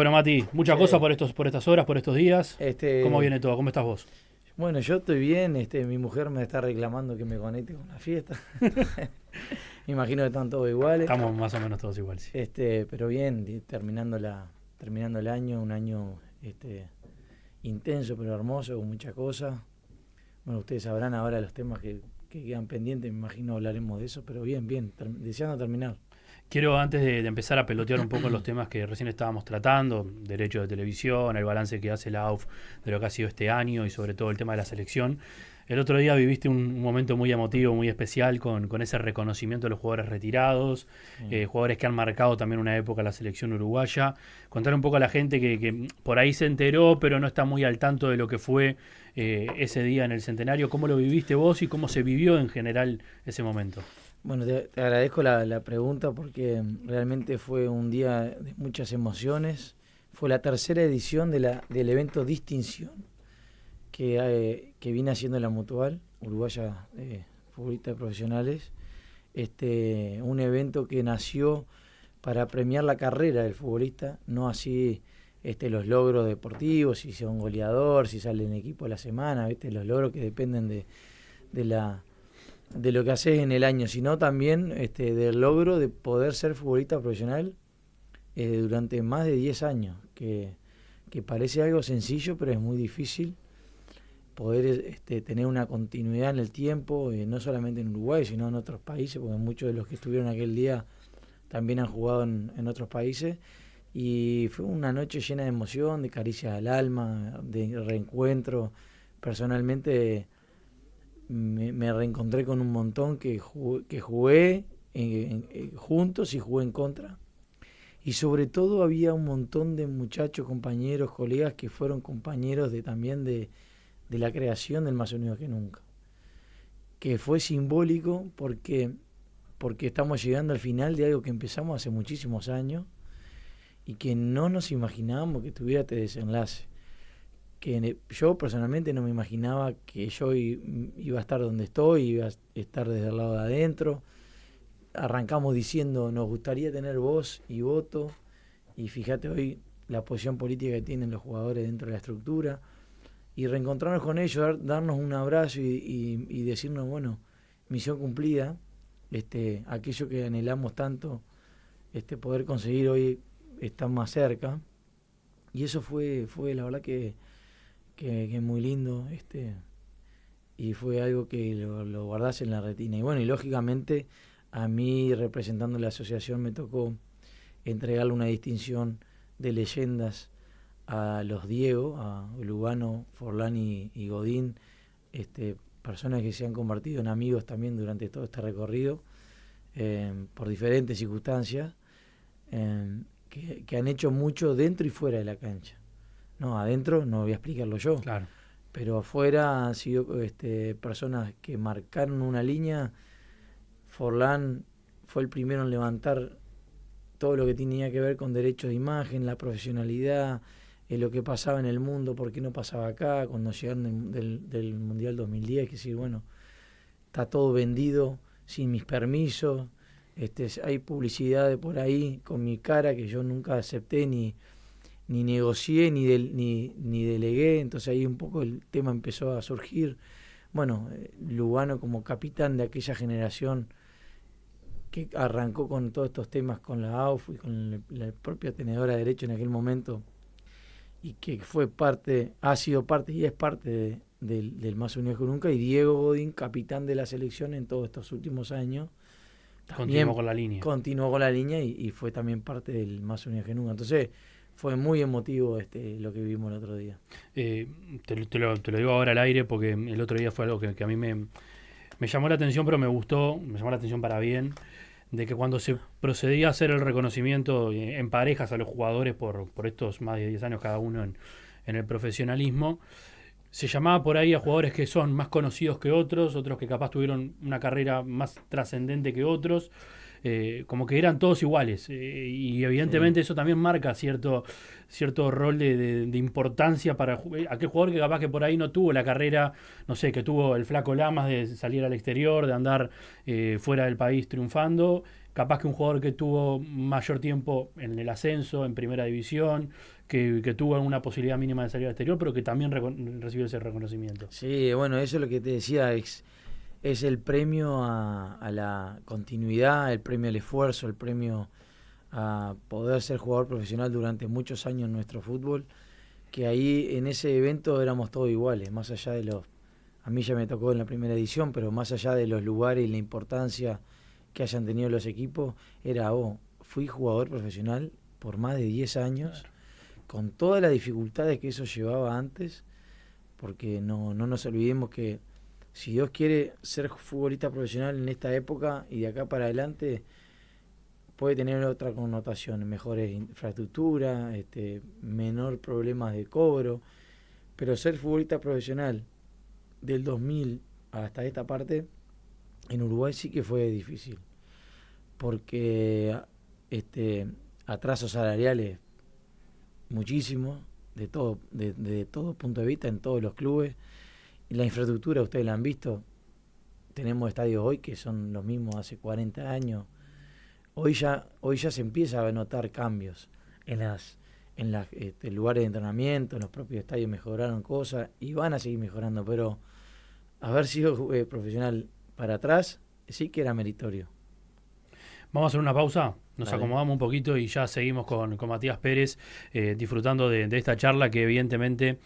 Bueno, Mati, muchas cosas Che, por estas horas, por estos días. ¿Cómo este, viene todo? ¿Cómo estás vos? bueno, yo estoy bien, mi mujer me está reclamando que me conecte con la fiesta. Me imagino que están todos iguales. Estamos más o menos todos iguales. Sí. Pero bien, terminando el año, un año intenso pero hermoso, con muchas cosas. Bueno, ustedes sabrán ahora los temas que quedan pendientes, me imagino hablaremos de eso, pero bien, bien, deseando terminar. Quiero, antes de empezar a pelotear un poco los temas que recién estábamos tratando, derecho de televisión, el balance que hace la AUF de lo que ha sido este año y sobre todo el tema de la selección. El otro día viviste un momento muy emotivo, muy especial con ese reconocimiento de los jugadores retirados, Sí. jugadores que han marcado también una época la selección uruguaya. Contar un poco a la gente que por ahí se enteró, pero no está muy al tanto de lo que fue ese día en el centenario. ¿Cómo lo viviste vos y cómo se vivió en general ese momento? Bueno, te agradezco la pregunta porque realmente fue un día de muchas emociones. Fue la tercera edición del evento Distinción que viene haciendo la Mutual, Uruguaya Futbolistas Profesionales. Un evento que nació para premiar la carrera del futbolista, no así los logros deportivos, si son goleador, si sale en equipo de la semana, los logros que dependen de la de lo que haces en el año, sino también del logro de poder ser futbolista profesional durante más de 10 años, que parece algo sencillo, pero es muy difícil poder tener una continuidad en el tiempo, no solamente en Uruguay, sino en otros países, porque muchos de los que estuvieron aquel día también han jugado en otros países. Y fue una noche llena de emoción, de caricias al alma, de reencuentro. Personalmente me reencontré con un montón que jugué juntos y jugué en contra. Y sobre todo había un montón de muchachos, compañeros, colegas que fueron compañeros también de la creación del Más Unidos que Nunca. Que fue simbólico porque estamos llegando al final de algo que empezamos hace muchísimos años y que no nos imaginábamos que tuviera este desenlace. Yo personalmente no me imaginaba que yo iba a estar donde estoy, iba a estar desde el lado de adentro. Arrancamos diciendo, nos gustaría tener voz y voto, y fíjate hoy la posición política que tienen los jugadores dentro de la estructura, y reencontrarnos con ellos, darnos un abrazo y decirnos, bueno, misión cumplida, aquello que anhelamos tanto, poder conseguir hoy está más cerca, y eso fue la verdad que es muy lindo, y fue algo que lo guardás en la retina. Y bueno, y lógicamente a mí representando la asociación me tocó entregarle una distinción de leyendas a los Diego, a Lugano, Forlán y Godín, personas que se han convertido en amigos también durante todo este recorrido, por diferentes circunstancias, que han hecho mucho dentro y fuera de la cancha. No, adentro no voy a explicarlo yo, Claro. pero afuera han sido personas que marcaron una línea. Forlán fue el primero en levantar todo lo que tenía que ver con derechos de imagen, la profesionalidad, lo que pasaba en el mundo, por qué no pasaba acá, cuando llegaron del Mundial 2010, que decir, bueno, está todo vendido sin mis permisos, hay publicidad de por ahí con mi cara que yo nunca acepté ni negocié ni delegué, entonces ahí un poco el tema empezó a surgir. Bueno, Lugano como capitán de aquella generación que arrancó con todos estos temas con la AUF y con la propia tenedora de derecho en aquel momento, y que fue parte, ha sido parte y es parte del Más Unidos que Nunca, y Diego Godín, capitán de la selección en todos estos últimos años, Continuó también con la línea. continuó con la línea y fue también parte del Más Unidos que Nunca. Entonces fue muy emotivo lo que vivimos el otro día. Eh, te lo digo ahora al aire porque el otro día fue algo que a mí me llamó la atención, pero me gustó, me llamó la atención para bien, de que cuando se procedía a hacer el reconocimiento en parejas a los jugadores por estos más de 10 años cada uno en el profesionalismo, se llamaba por ahí a jugadores que son más conocidos que otros, otros que capaz tuvieron una carrera más trascendente que otros, como que eran todos iguales. Y Sí, evidentemente eso también marca cierto rol de importancia para aquel jugador que capaz que por ahí no tuvo la carrera, no sé, que tuvo el Flaco Lamas de salir al exterior, de andar fuera del país triunfando. capaz que un jugador que tuvo mayor tiempo en el ascenso, en primera división, que tuvo una posibilidad mínima de salir al exterior, pero que también recibió ese reconocimiento. Sí, bueno, eso es lo que te decía, es el premio a la continuidad, el premio al esfuerzo, el premio a poder ser jugador profesional durante muchos años en nuestro fútbol, que ahí en ese evento éramos todos iguales, más allá de los... A mí ya me tocó en la primera edición, pero más allá de los lugares y la importancia que hayan tenido los equipos, era, fui jugador profesional por más de 10 años, con todas las dificultades que eso llevaba antes, porque no nos olvidemos que si Dios quiere ser futbolista profesional en esta época y de acá para adelante, puede tener otra connotación, mejores infraestructura, menor problemas de cobro, pero ser futbolista profesional del 2000 hasta esta parte, en Uruguay sí que fue difícil, porque atrasos salariales muchísimo, de todo punto de vista, en todos los clubes. Y la infraestructura, ustedes la han visto, tenemos estadios hoy que son los mismos hace 40 años. Hoy ya se empieza a notar cambios en los lugares de entrenamiento, en los propios estadios mejoraron cosas y van a seguir mejorando, pero haber sido profesional para atrás sí que era meritorio. Vamos a hacer una pausa, nos Dale. acomodamos un poquito y ya seguimos con Matías Pérez disfrutando de esta charla que evidentemente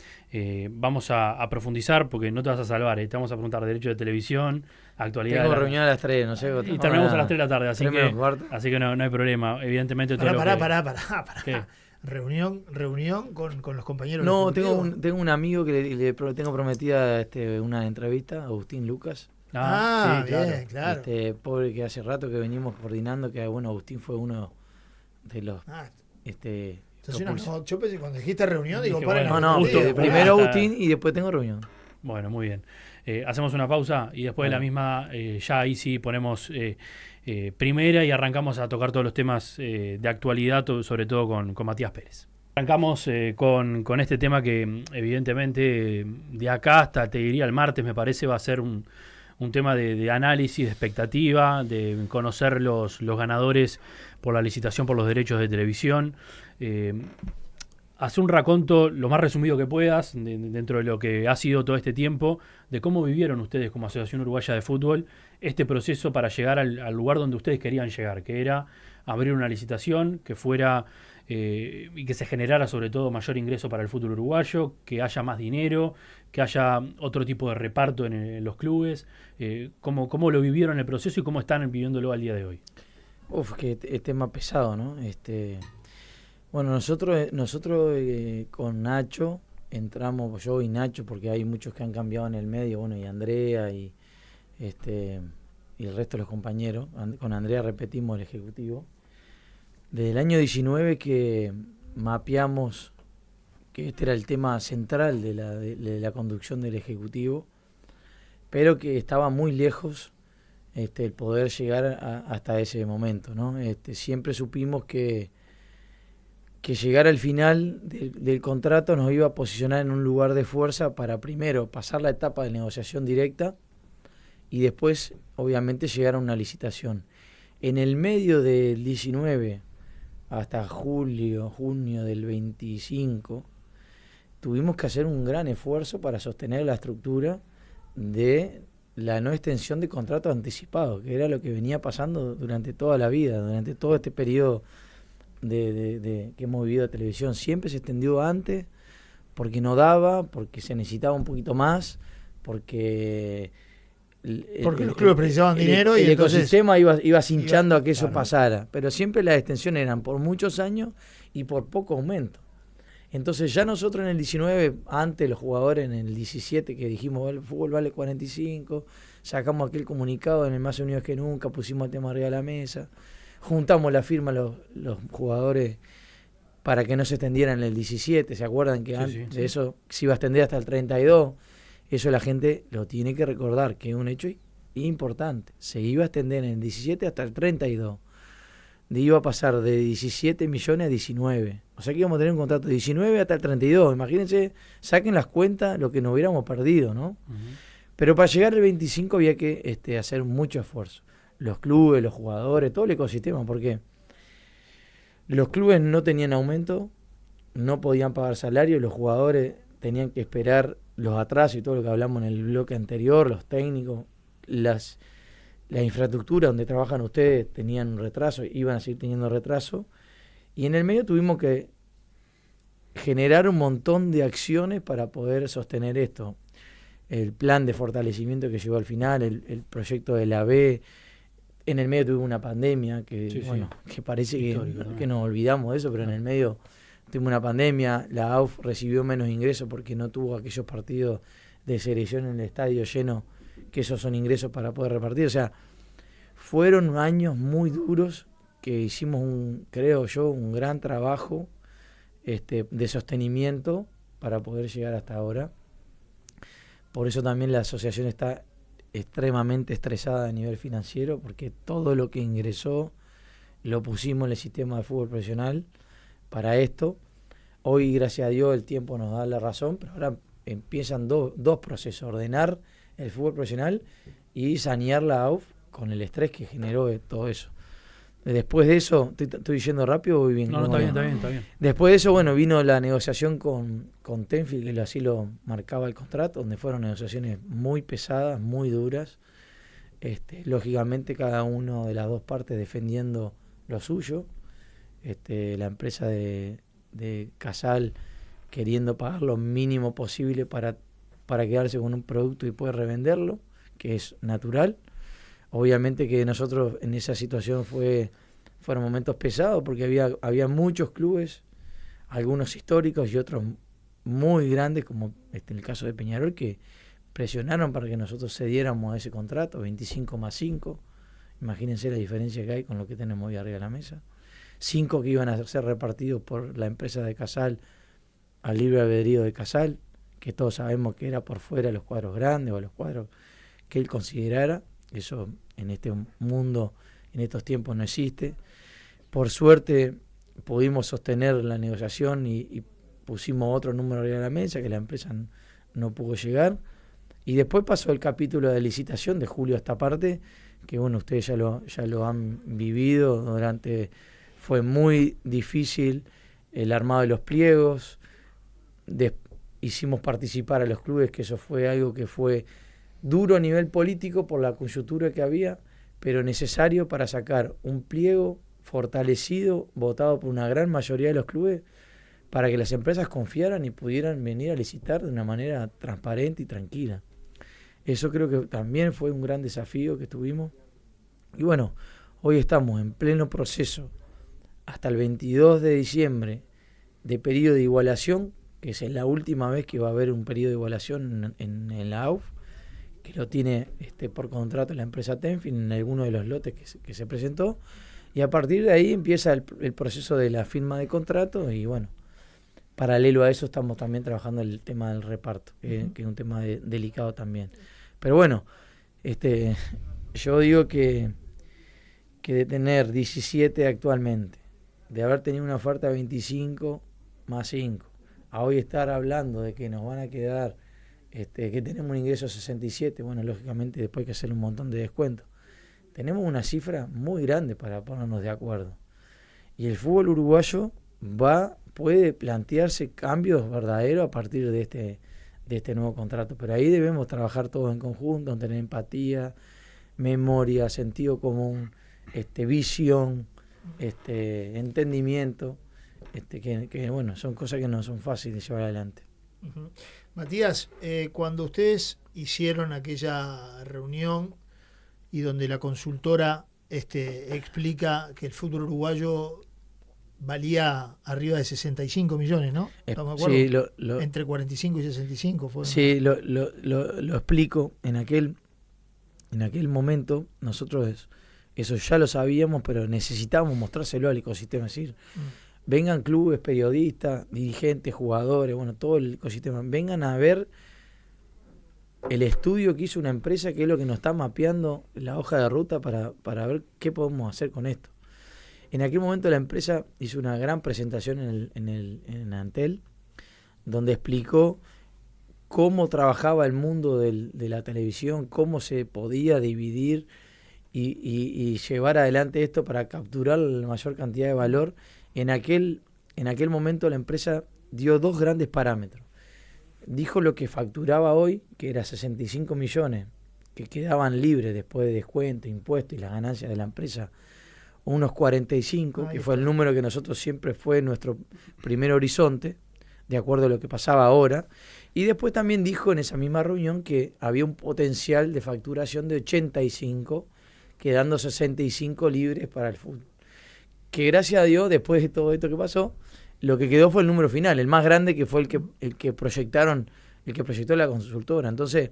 vamos a profundizar porque no te vas a salvar, te vamos a preguntar derecho de televisión, actualidad. Tengo reunión a las 3, no sé. Y terminamos a las 3 de la tarde, así que no hay problema. Evidentemente todo Pará. ¿Qué? Reunión con los compañeros. No, tengo un amigo que le tengo prometida una entrevista, Agustín Lucas. Sí, bien, claro. Pobre que hace rato que venimos coordinando, que bueno, Agustín fue uno de los... Entonces, yo pensé cuando dijiste reunión, digo, primero Agustín y después tengo reunión. Bueno, muy bien. Hacemos una pausa y después de la misma, ya ahí sí ponemos primera y arrancamos a tocar todos los temas de actualidad, sobre todo con Matías Pérez. Arrancamos con este tema que evidentemente de acá hasta, te diría, el martes me parece va a ser un tema de análisis, de expectativa, de conocer los ganadores por la licitación por los derechos de televisión. Hace un raconto lo más resumido que puedas dentro de lo que ha sido todo este tiempo, de cómo vivieron ustedes como Asociación Uruguaya de Fútbol este proceso para llegar al lugar donde ustedes querían llegar, que era abrir una licitación, que fuera y que se generara sobre todo mayor ingreso para el fútbol uruguayo, que haya más dinero, que haya otro tipo de reparto en los clubes. ¿Cómo lo vivieron el proceso y cómo están viviéndolo al día de hoy? Que es tema pesado, ¿no? Bueno, nosotros con Nacho entramos, yo y Nacho, porque hay muchos que han cambiado en el medio, bueno, y Andrea y el resto de los compañeros. Con Andrea repetimos el ejecutivo. Desde el año 19 que mapeamos que este era el tema central de la conducción del ejecutivo, pero que estaba muy lejos el poder llegar hasta ese momento, ¿no? Siempre supimos que llegar al final del contrato nos iba a posicionar en un lugar de fuerza para primero pasar la etapa de negociación directa y después obviamente llegar a una licitación. En el medio del 19 hasta junio del 25 tuvimos que hacer un gran esfuerzo para sostener la estructura de la no extensión de contratos anticipados, que era lo que venía pasando durante toda la vida, durante todo este periodo que hemos vivido de televisión. Siempre se extendió antes porque no daba, porque se necesitaba un poquito más, porque los clubes precisaban dinero y el entonces ecosistema iba cinchando a que eso pasara, pero siempre las extensiones eran por muchos años y por poco aumento. Entonces ya nosotros en el 19, antes los jugadores en el 17 que dijimos el fútbol vale 45, sacamos aquel comunicado en el Más Unidos que Nunca, pusimos el tema arriba de la mesa, juntamos la firma los jugadores para que no se extendiera en el 17, ¿se acuerdan que antes de eso se iba a extender hasta el 32? Eso la gente lo tiene que recordar, que es un hecho importante. Se iba a extender en el 17 hasta el 32. Iba a pasar de 17 millones a 19. O sea que íbamos a tener un contrato de 19 hasta el 32. Imagínense, saquen las cuentas lo que nos hubiéramos perdido, ¿no? Uh-huh. Pero para llegar al 25 había que hacer mucho esfuerzo. los clubes, los jugadores, todo el ecosistema, porque los clubes no tenían aumento, no podían pagar salario, los jugadores tenían que esperar los atrasos y todo lo que hablamos en el bloque anterior, los técnicos, la infraestructura donde trabajan ustedes tenían un retraso, iban a seguir teniendo retraso, y en el medio tuvimos que generar un montón de acciones para poder sostener esto. El plan de fortalecimiento que llegó al final, el proyecto de la B, en el medio tuvimos una pandemia que, que parece que nos olvidamos de eso, pero en el medio tuvimos una pandemia, la AUF recibió menos ingresos porque no tuvo aquellos partidos de selección en el estadio lleno, que esos son ingresos para poder repartir. O sea, fueron años muy duros que hicimos, creo yo, un gran trabajo de sostenimiento para poder llegar hasta ahora. Por eso también la asociación está extremadamente estresada a nivel financiero, porque todo lo que ingresó lo pusimos en el sistema de fútbol profesional para esto. Hoy, gracias a Dios, el tiempo nos da la razón, pero ahora empiezan dos procesos: ordenar el fútbol profesional y sanear la AUF con el estrés que generó todo eso. Después de eso, ¿estoy diciendo rápido o voy bien? No, está bien. Después de eso, bueno, vino la negociación con Tenfield, que así lo marcaba el contrato, donde fueron negociaciones muy pesadas, muy duras. Lógicamente, cada uno de las dos partes defendiendo lo suyo. La empresa de Casal queriendo pagar lo mínimo posible para quedarse con un producto y poder revenderlo, que es natural. Obviamente que nosotros en esa situación fueron momentos pesados, porque había muchos clubes, algunos históricos y otros muy grandes, como en el caso de Peñarol, que presionaron para que nosotros cediéramos a ese contrato, 25 más 5. Imagínense la diferencia que hay con lo que tenemos hoy arriba de la mesa. 5 que iban a ser repartidos por la empresa de Casal al libre albedrío de Casal, que todos sabemos que era por fuera de los cuadros grandes o los cuadros que él considerara. Eso en este mundo, en estos tiempos no existe. Por suerte pudimos sostener la negociación y pusimos otro número arriba de la mesa que la empresa no pudo llegar. Y después pasó el capítulo de licitación de julio a esta parte, que bueno, ustedes ya lo han vivido. Fue muy difícil el armado de los pliegos. Hicimos participar a los clubes, que eso fue algo que fue duro a nivel político por la coyuntura que había, pero necesario para sacar un pliego fortalecido, votado por una gran mayoría de los clubes, para que las empresas confiaran y pudieran venir a licitar de una manera transparente y tranquila. Eso creo que también fue un gran desafío que tuvimos. Y bueno, hoy estamos en pleno proceso, hasta el 22 de diciembre, de periodo de igualación, que es la última vez que va a haber un periodo de igualación en la AUF, que lo tiene por contrato la empresa Tenfield en alguno de los lotes que se presentó, y a partir de ahí empieza el proceso de la firma de contrato. Y bueno, paralelo a eso estamos también trabajando el tema del reparto, que es un tema delicado también. Pero bueno, yo digo que de tener 17 actualmente, de haber tenido una oferta de 25 más 5, a hoy estar hablando de que nos van a quedar, que tenemos un ingreso de 67, bueno, lógicamente después hay que hacer un montón de descuentos. Tenemos una cifra muy grande para ponernos de acuerdo. Y el fútbol uruguayo puede plantearse cambios verdaderos a partir de este nuevo contrato. Pero ahí debemos trabajar todos en conjunto, tener empatía, memoria, sentido común, visión, entendimiento, que bueno, son cosas que no son fáciles de llevar adelante. Uh-huh. Matías, cuando ustedes hicieron aquella reunión y donde la consultora explica que el fútbol uruguayo valía arriba de 65 millones, ¿no? ¿Estamos de acuerdo? Sí, entre 45 y 65 fue. Sí, lo explico. En aquel momento nosotros eso ya lo sabíamos, pero necesitábamos mostrárselo al ecosistema, es decir, vengan clubes, periodistas, dirigentes, jugadores, bueno, todo el ecosistema, vengan a ver el estudio que hizo una empresa, que es lo que nos está mapeando la hoja de ruta para ver qué podemos hacer con esto. En aquel momento la empresa hizo una gran presentación en Antel, donde explicó cómo trabajaba el mundo de la televisión, cómo se podía dividir y llevar adelante esto para capturar la mayor cantidad de valor. En aquel momento la empresa dio 2 grandes parámetros. Dijo lo que facturaba hoy, que era 65 millones, que quedaban libres después de descuento, impuestos y las ganancias de la empresa, unos 45, que fue el número que nosotros siempre fue nuestro primer horizonte, de acuerdo a lo que pasaba ahora. Y después también dijo en esa misma reunión que había un potencial de facturación de 85, quedando 65 libres para el fútbol. Que gracias a Dios, después de todo esto que pasó, lo que quedó fue el número final, el más grande, que fue el que proyectó la consultora. Entonces,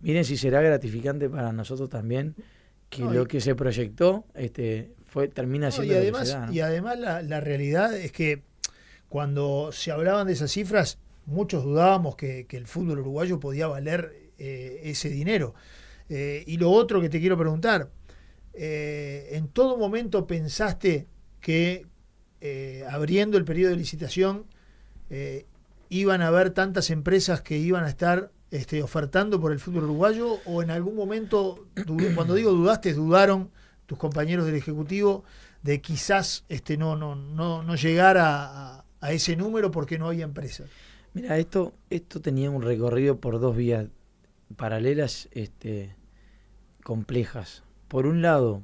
miren si será gratificante para nosotros también que lo que se proyectó termina siendo lo que se da, ¿no? Y además la realidad es que cuando se hablaban de esas cifras, muchos dudábamos que el fútbol uruguayo podía valer ese dinero. Y lo otro que te quiero preguntar, ¿en todo momento pensaste que abriendo el periodo de licitación iban a haber tantas empresas que iban a estar ofertando por el fútbol uruguayo? ¿O en algún momento, cuando digo dudaste, dudaron tus compañeros del Ejecutivo de quizás no llegar a ese número porque no había empresas? Mira, esto tenía un recorrido por 2 vías paralelas complejas. Por un lado,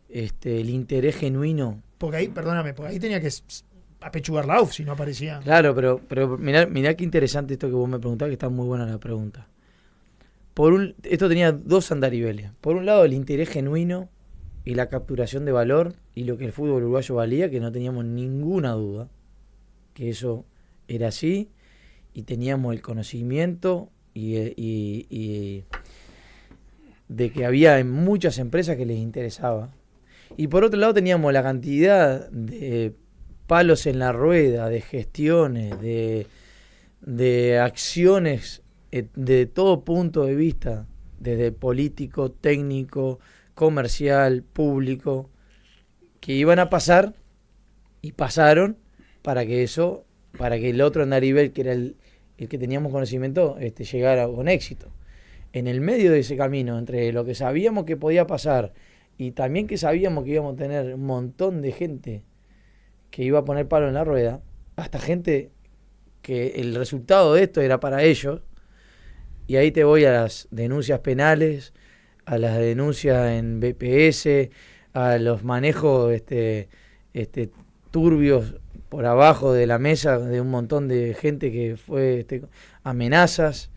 el interés genuino. Porque ahí tenía que apechugar la UF si no aparecía. Claro, pero mirá qué interesante esto que vos me preguntás, que está muy buena la pregunta. Esto tenía 2 andariveles. Por un lado, el interés genuino y la capturación de valor y lo que el fútbol uruguayo valía, que no teníamos ninguna duda que eso era así, y teníamos el conocimiento y de que había muchas empresas que les interesaba. Y por otro lado teníamos la cantidad de palos en la rueda, de gestiones, de acciones de todo punto de vista, desde político, técnico, comercial, público, que iban a pasar y pasaron para que el otro andarivel, que era el que teníamos conocimiento, llegara con éxito. En el medio de ese camino, entre lo que sabíamos que podía pasar y también que sabíamos que íbamos a tener un montón de gente que iba a poner palo en la rueda, hasta gente que el resultado de esto era para ellos, y ahí te voy a las denuncias penales, a las denuncias en BPS, a los manejos turbios por abajo de la mesa de un montón de gente que fue amenazas,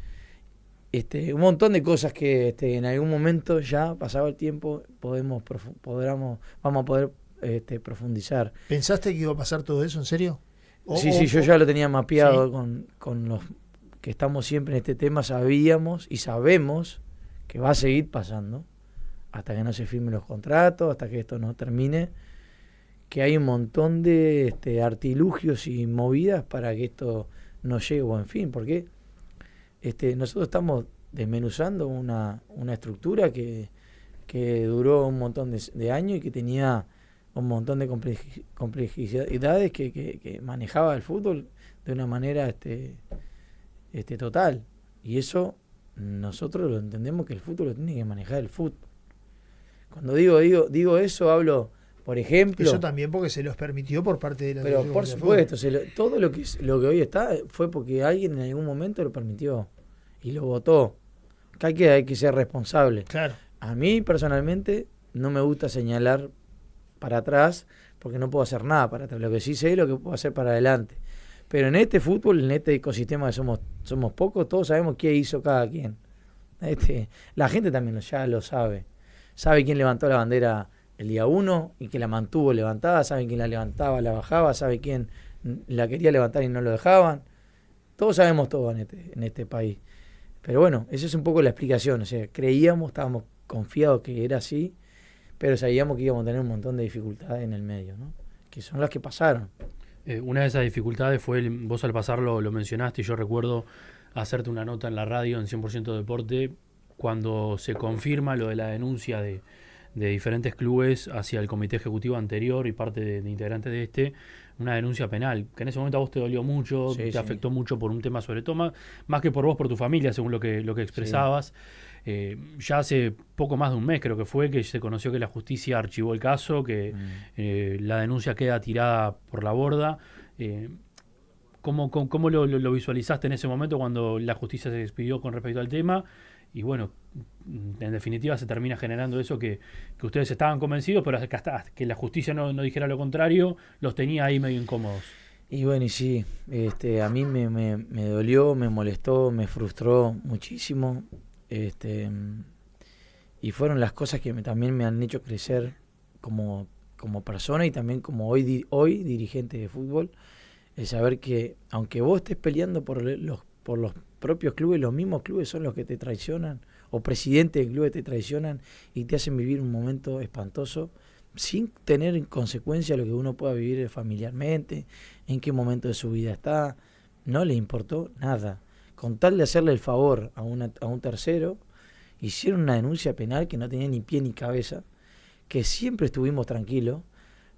un montón de cosas que en algún momento, ya pasado el tiempo, vamos a poder profundizar. ¿Pensaste que iba a pasar todo eso en serio? Sí, yo ya lo tenía mapeado. ¿Sí? con los que estamos siempre en este tema. Sabíamos y sabemos que va a seguir pasando hasta que no se firmen los contratos, hasta que esto no termine, que hay un montón de artilugios y movidas para que esto no llegue a buen fin, porque nosotros estamos desmenuzando una estructura que duró un montón de años y que tenía un montón de complejidades que manejaba el fútbol de una manera total. Y eso nosotros lo entendemos, que el fútbol lo tiene que manejar el fútbol. Cuando digo eso, hablo, por ejemplo... Eso también porque se los permitió por parte de la... Pero por supuesto, todo lo que hoy está fue porque alguien en algún momento lo permitió y lo votó. Hay que ser responsable. Claro. A mí personalmente no me gusta señalar para atrás porque no puedo hacer nada para atrás. Lo que sí sé es lo que puedo hacer para adelante. Pero en este fútbol, en este ecosistema que somos pocos, todos sabemos qué hizo cada quien. La gente también ya lo sabe. Sabe quién levantó la bandera el día 1 y que la mantuvo levantada, sabe quién la levantaba, la bajaba, sabe quién la quería levantar y no lo dejaban. Todos sabemos todo en este país. Pero bueno, esa es un poco la explicación. O sea, estábamos confiados que era así, pero sabíamos que íbamos a tener un montón de dificultades en el medio, ¿no? Que son las que pasaron. Una de esas dificultades fue, vos al pasarlo lo mencionaste, y yo recuerdo hacerte una nota en la radio en 100% Deporte cuando se confirma lo de la denuncia de diferentes clubes hacia el comité ejecutivo anterior y parte de integrantes de una denuncia penal, que en ese momento a vos te dolió mucho, Sí, te sí. afectó mucho por un tema sobre todo, más que por vos, por tu familia, según lo que expresabas. Ya hace poco más de un mes creo que fue que se conoció que la justicia archivó el caso, que la denuncia queda tirada por la borda. ¿Cómo lo visualizaste en ese momento cuando la justicia se despidió con respecto al tema? Y bueno, en definitiva se termina generando eso que ustedes estaban convencidos, pero hasta que la justicia no dijera lo contrario, los tenía ahí medio incómodos. Y bueno, y sí, a mí me dolió, me molestó, me frustró muchísimo. Este, y fueron las cosas que también me han hecho crecer como persona y también como hoy dirigente de fútbol. El saber que aunque vos estés peleando por los propios clubes, los mismos clubes son los que te traicionan, o presidentes de clubes te traicionan y te hacen vivir un momento espantoso, sin tener en consecuencia lo que uno pueda vivir familiarmente, en qué momento de su vida está, no le importó nada. Con tal de hacerle el favor a un tercero, hicieron una denuncia penal que no tenía ni pie ni cabeza, que siempre estuvimos tranquilos,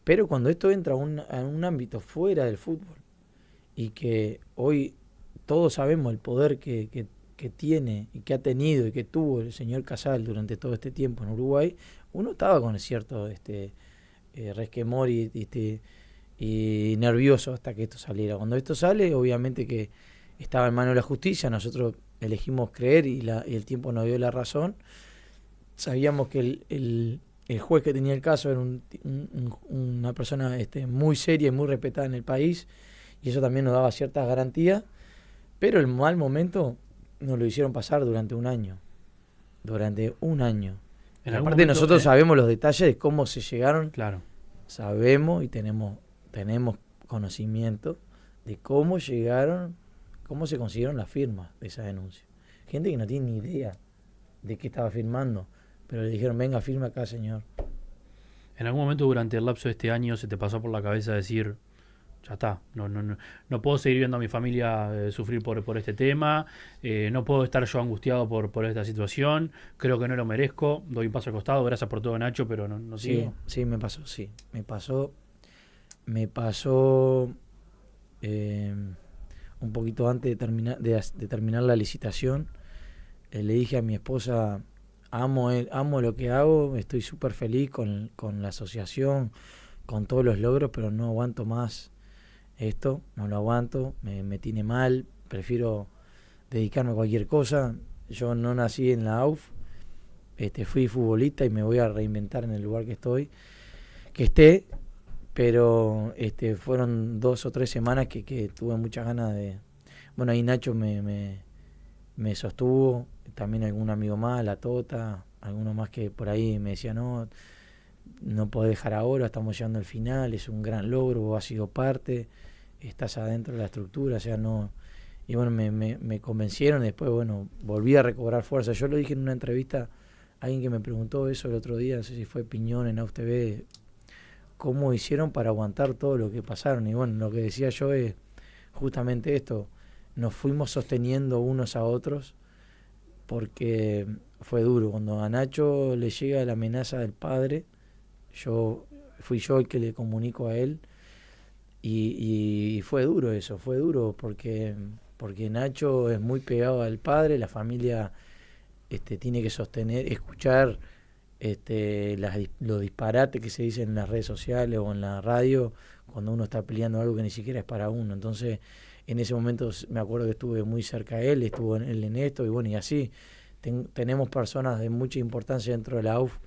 pero cuando esto entra a un ámbito fuera del fútbol, y que hoy todos sabemos el poder que tiene y que ha tenido y que tuvo el señor Casal durante todo este tiempo en Uruguay, uno estaba con cierto resquemor y nervioso hasta que esto saliera. Cuando esto sale, obviamente que estaba en manos de la justicia, nosotros elegimos creer y el tiempo nos dio la razón. Sabíamos que el juez que tenía el caso era una persona muy seria y muy respetada en el país, y eso también nos daba ciertas garantías, pero el mal momento nos lo hicieron pasar durante un año. Y aparte Momento, nosotros sabemos los detalles de cómo se llegaron, claro. Sabemos y tenemos conocimiento de cómo llegaron, cómo se consiguieron las firmas de esa denuncia. Gente que no tiene ni idea de qué estaba firmando, pero le dijeron, venga, firme acá, señor. ¿En algún momento durante el lapso de este año se te pasó por la cabeza decir, ya está, no puedo seguir viendo a mi familia sufrir por este tema, no puedo estar yo angustiado por esta situación, creo que no lo merezco, doy un paso al costado, gracias por todo, Nacho, pero no sigo? Sí, me pasó un poquito antes de terminar la licitación. Le dije a mi esposa, amo lo que hago, estoy súper feliz con la asociación, con todos los logros, pero no aguanto más esto, no lo aguanto, me tiene mal, prefiero dedicarme a cualquier cosa. Yo no nací en la AUF, fui futbolista y me voy a reinventar en el lugar que esté, pero fueron 2 o 3 semanas que tuve muchas ganas de... Bueno, ahí Nacho me sostuvo, también algún amigo más, la Tota, alguno más que por ahí me decía, no podés dejar ahora, estamos llegando al final, es un gran logro, vos has sido parte, estás adentro de la estructura, o sea, no... Y bueno, me convencieron, después, bueno, volví a recobrar fuerza. Yo lo dije en una entrevista, alguien que me preguntó eso el otro día, no sé si fue Piñón en AUF TV, cómo hicieron para aguantar todo lo que pasaron. Y bueno, lo que decía yo es justamente esto, nos fuimos sosteniendo unos a otros, porque fue duro. Cuando a Nacho le llega la amenaza del padre, fui yo el que le comunico a él, y fue duro eso, fue duro porque Nacho es muy pegado al padre, la familia tiene que escuchar los disparates que se dicen en las redes sociales o en la radio cuando uno está peleando algo que ni siquiera es para uno. Entonces, en ese momento me acuerdo que estuve muy cerca de él, estuvo él en esto, y bueno, y así tenemos personas de mucha importancia dentro de la UF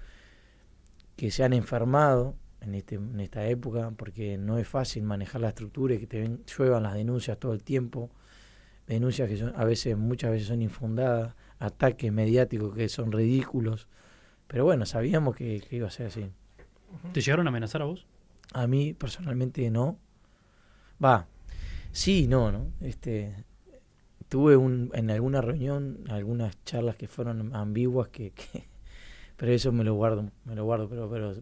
que se han enfermado en esta época, porque no es fácil manejar la estructura y que lluevan las denuncias todo el tiempo, denuncias que muchas veces son infundadas, ataques mediáticos que son ridículos, pero bueno, sabíamos que iba a ser así. ¿Te llegaron a amenazar a vos? A mí personalmente no. Sí, no. Tuve en alguna reunión algunas charlas que fueron ambiguas pero eso me lo guardo,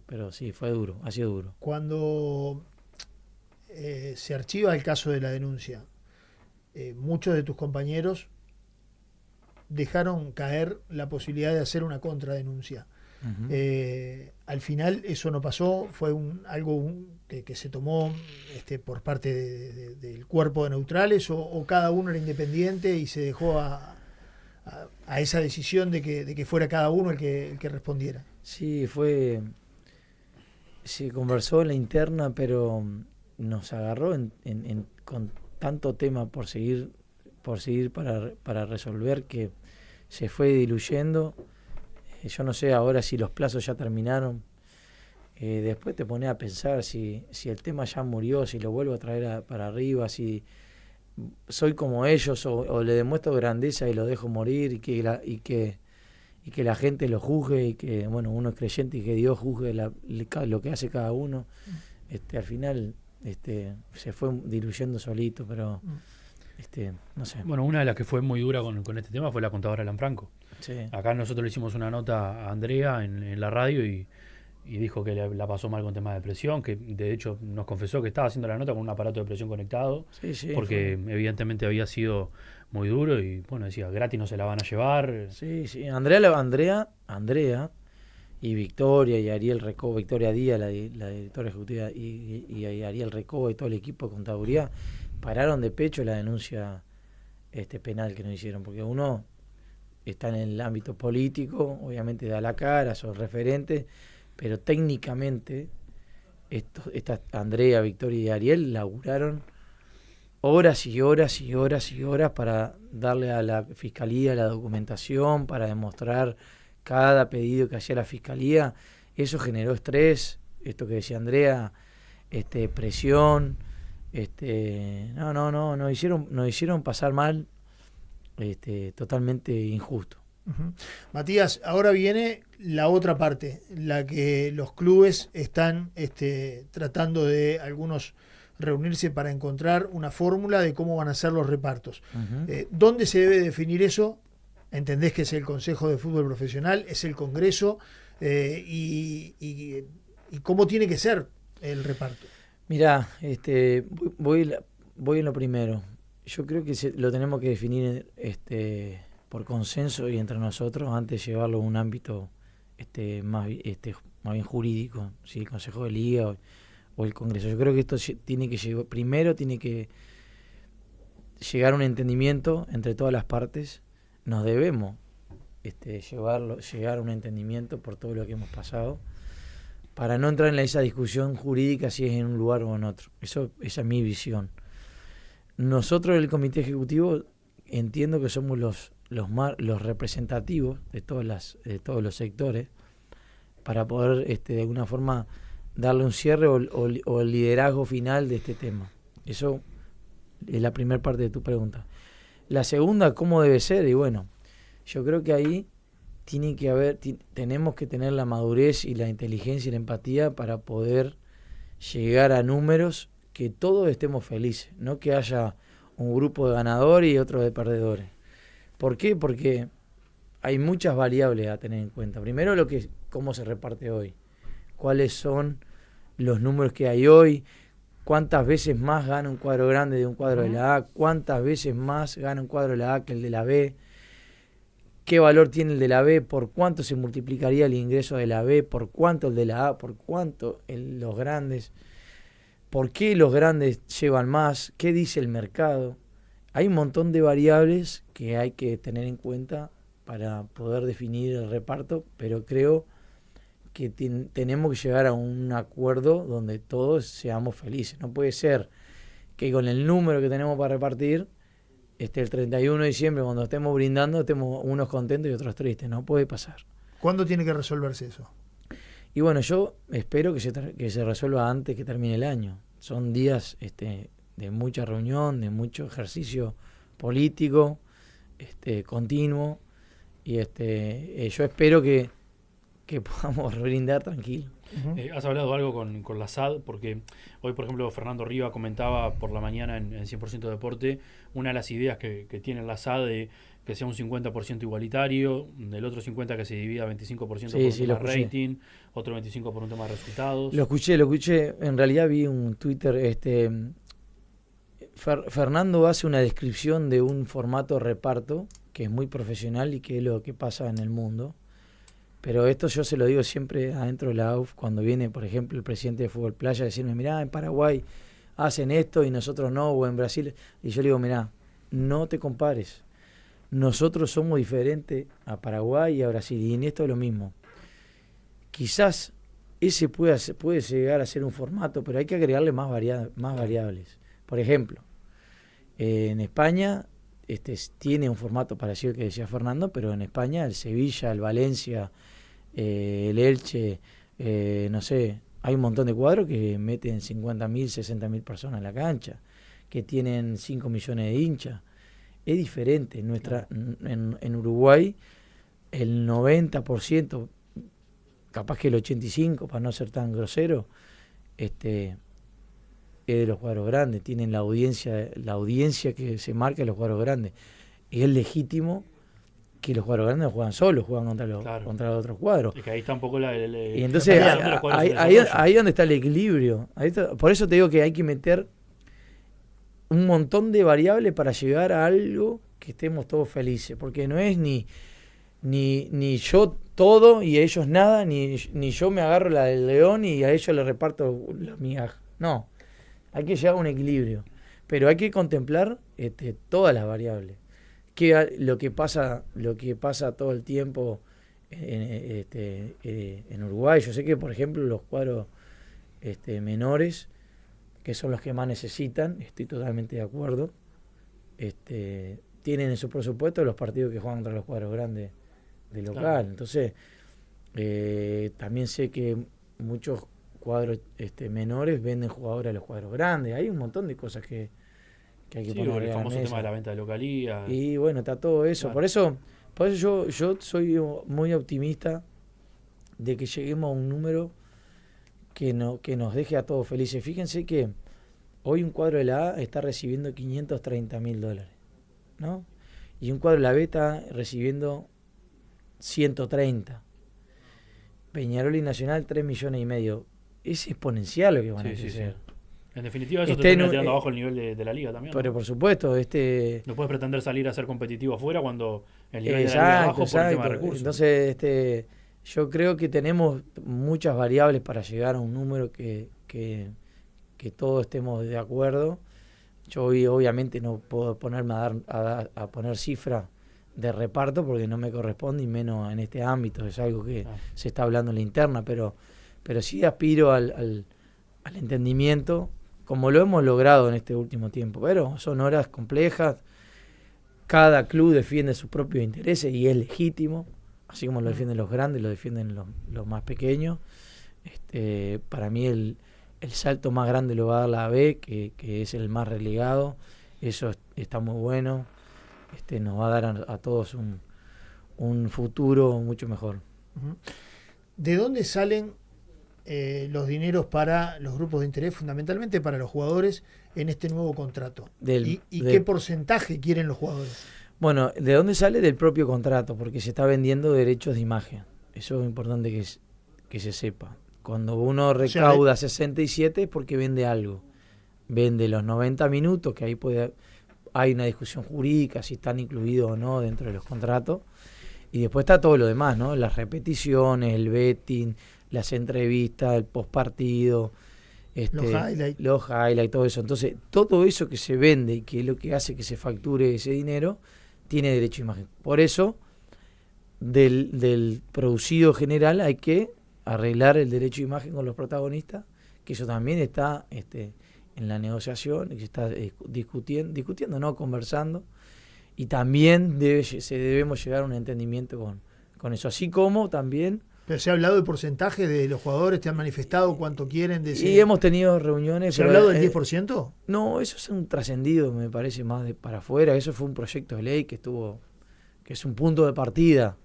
pero sí, fue duro, ha sido duro. Cuando se archiva el caso de la denuncia, muchos de tus compañeros dejaron caer la posibilidad de hacer una contradenuncia. Al final eso no pasó, fue algo que se tomó por parte del cuerpo de neutrales, o cada uno era independiente y se dejó a esa decisión de que fuera cada uno el que respondiera. Sí, se conversó en la interna, pero nos agarró con tanto tema por seguir para resolver, que se fue diluyendo. Yo no sé ahora si los plazos ya terminaron. Después te pones a pensar si el tema ya murió, si lo vuelvo a traer para arriba, si soy como ellos o le demuestro grandeza y lo dejo morir, y que la gente lo juzgue, y que uno es creyente y que Dios juzgue lo que hace cada uno. Al final se fue diluyendo solito, pero no sé. Bueno, una de las que fue muy dura con este tema fue la contadora Lanfranco. Sí. Acá nosotros le hicimos una nota a Andrea en la radio y dijo que la pasó mal con temas de presión, que de hecho nos confesó que estaba haciendo la nota con un aparato de presión conectado, porque evidentemente había sido muy duro y decía, gratis no se la van a llevar. Sí, Andrea y Victoria y Ariel Recoba, Victoria Díaz, la directora ejecutiva, y Ariel Recoba y todo el equipo de contaduría pararon de pecho la denuncia penal que nos hicieron, porque uno está en el ámbito político, obviamente da la cara, son referentes, pero técnicamente Andrea, Victoria y Ariel laburaron horas y horas y horas y horas para darle a la fiscalía la documentación, para demostrar cada pedido que hacía la fiscalía. Eso generó estrés, esto que decía Andrea, presión, nos hicieron pasar mal, totalmente injusto. Uh-huh. Matías, ahora viene la otra parte, la que los clubes están tratando de algunos reunirse para encontrar una fórmula de cómo van a ser los repartos. Uh-huh. ¿Dónde se debe definir eso? ¿Entendés que es el Consejo de Fútbol Profesional? ¿Es el Congreso? ¿Y cómo tiene que ser el reparto? Mirá, voy en lo primero. Yo creo que lo tenemos que definir por consenso y entre nosotros antes de llevarlo a un ámbito más bien jurídico, ¿sí? El Consejo de Liga o el Congreso. Yo creo que esto tiene que llegar a un entendimiento entre todas las partes. Nos debemos llegar a un entendimiento por todo lo que hemos pasado, para no entrar en esa discusión jurídica si es en un lugar o en otro. Esa es mi visión. Nosotros, el Comité Ejecutivo, entiendo que somos los representativos de todos los sectores, para poder de alguna forma darle un cierre o el liderazgo final de este tema. Eso es la primera parte de tu pregunta. La segunda, ¿cómo debe ser? Y bueno, yo creo que ahí tenemos que tener la madurez y la inteligencia y la empatía para poder llegar a números que todos estemos felices, no que haya un grupo de ganadores y otro de perdedores. ¿Por qué? Porque hay muchas variables a tener en cuenta. Primero, cómo se reparte hoy, cuáles son los números que hay hoy, cuántas veces más gana un cuadro grande de un cuadro de la A, cuántas veces más gana un cuadro de la A que el de la B, qué valor tiene el de la B, por cuánto se multiplicaría el ingreso de la B, por cuánto el de la A, por cuánto los grandes, por qué los grandes llevan más, qué dice el mercado. Hay un montón de variables que hay que tener en cuenta para poder definir el reparto, pero creo que tenemos que llegar a un acuerdo donde todos seamos felices. No puede ser que con el número que tenemos para repartir, el 31 de diciembre, cuando estemos brindando, estemos unos contentos y otros tristes. No puede pasar. ¿Cuándo tiene que resolverse eso? Y bueno, yo espero que se resuelva antes que termine el año. Son días de mucha reunión, de mucho ejercicio político, continuo, y yo espero que podamos brindar tranquilo. Uh-huh. Has hablado algo con la SAD, porque hoy, por ejemplo, Fernando Riva comentaba por la mañana en 100% Deporte una de las ideas que tiene la SAD de que sea un 50% igualitario, del otro 50% que se divida 25% por un tema de rating, otro 25% por un tema de resultados. Lo escuché. En realidad vi un Twitter. Fernando hace una descripción de un formato de reparto que es muy profesional y que es lo que pasa en el mundo. Pero esto yo se lo digo siempre adentro de la AUF, cuando viene, por ejemplo, el presidente de Fútbol Playa a decirme, mirá, en Paraguay hacen esto y nosotros no, o en Brasil. Y yo le digo, mirá, no te compares. Nosotros somos diferentes a Paraguay y a Brasil, y en esto es lo mismo. Quizás ese puede llegar a ser un formato, pero hay que agregarle más variables. Por ejemplo, en España tiene un formato parecido al que decía Fernando, pero en España el Sevilla, el Valencia, el Elche, no sé, hay un montón de cuadros que meten 50.000, 60.000 personas en la cancha, que tienen 5 millones de hinchas. Es diferente. En Uruguay el 90%, capaz que el 85%, para no ser tan grosero, es de los cuadros grandes. Tienen la audiencia que se marca en los cuadros grandes. Y es legítimo que los cuadros grandes no juegan solos, juegan contra los otros cuadros. Y que ahí está un poco y entonces ahí donde está el equilibrio. Por eso te digo que hay que meter un montón de variables para llegar a algo que estemos todos felices, porque no es ni yo todo y a ellos nada, ni yo me agarro la del león y a ellos le reparto la migaja. No, hay que llegar a un equilibrio, pero hay que contemplar todas las variables. Lo que pasa todo el tiempo en Uruguay. Yo sé que, por ejemplo, los cuadros menores, que son los que más necesitan, estoy totalmente de acuerdo, tienen en su presupuesto los partidos que juegan contra los cuadros grandes de local. Claro. Entonces, también sé que muchos cuadros menores venden jugadores a los cuadros grandes. Hay un montón de cosas que hay que poner. El famoso tema de la venta de localía. Y bueno, está todo eso. Claro. Por eso yo soy muy optimista de que lleguemos a un número que nos deje a todos felices. Fíjense que hoy un cuadro de la A está recibiendo $530.000, ¿no? Y un cuadro de la B está recibiendo 130. Peñarol y Nacional 3,5 millones. Es exponencial lo que van a crecer. Sí. En definitiva, eso te termina tirando abajo el nivel de la liga también. Pero por supuesto, no puedes pretender salir a ser competitivo afuera cuando el nivel de la liga abajo por el tema de recursos. Entonces, yo creo que tenemos muchas variables para llegar a un número que todos estemos de acuerdo. Yo hoy obviamente no puedo ponerme a poner cifras de reparto porque no me corresponde, y menos en este ámbito. Es algo que se está hablando en la interna, pero sí aspiro al entendimiento, como lo hemos logrado en este último tiempo. Pero son horas complejas, cada club defiende sus propios intereses y es legítimo, así como lo defienden los grandes, lo defienden los más pequeños. Para mí el salto más grande lo va a dar la B, que es el más relegado. Eso está muy bueno. Nos va a dar a todos un futuro mucho mejor. ¿De dónde salen los dineros para los grupos de interés, fundamentalmente para los jugadores, en este nuevo contrato? ¿Qué porcentaje quieren los jugadores? Bueno, ¿de dónde sale? Del propio contrato, porque se está vendiendo derechos de imagen. Eso es importante que se sepa. Cuando uno recauda 67 es porque vende algo. Vende los 90 minutos, que ahí hay una discusión jurídica si están incluidos o no dentro de los contratos. Y después está todo lo demás, ¿no? Las repeticiones, el betting, las entrevistas, el postpartido, los highlights, todo eso. Entonces, todo eso que se vende y que es lo que hace que se facture ese dinero, tiene derecho a imagen. Por eso, del producido general hay que arreglar el derecho de imagen con los protagonistas, que eso también está en la negociación, que se está discutiendo, no conversando, y también debemos llegar a un entendimiento con eso, así como también... ¿Pero se ha hablado del porcentaje de los jugadores? ¿Te han manifestado cuánto quieren? Y hemos tenido reuniones... ¿Se ha hablado del 10%? No, eso es un trascendido, me parece, más para afuera. Eso fue un proyecto de ley que es un punto de partida,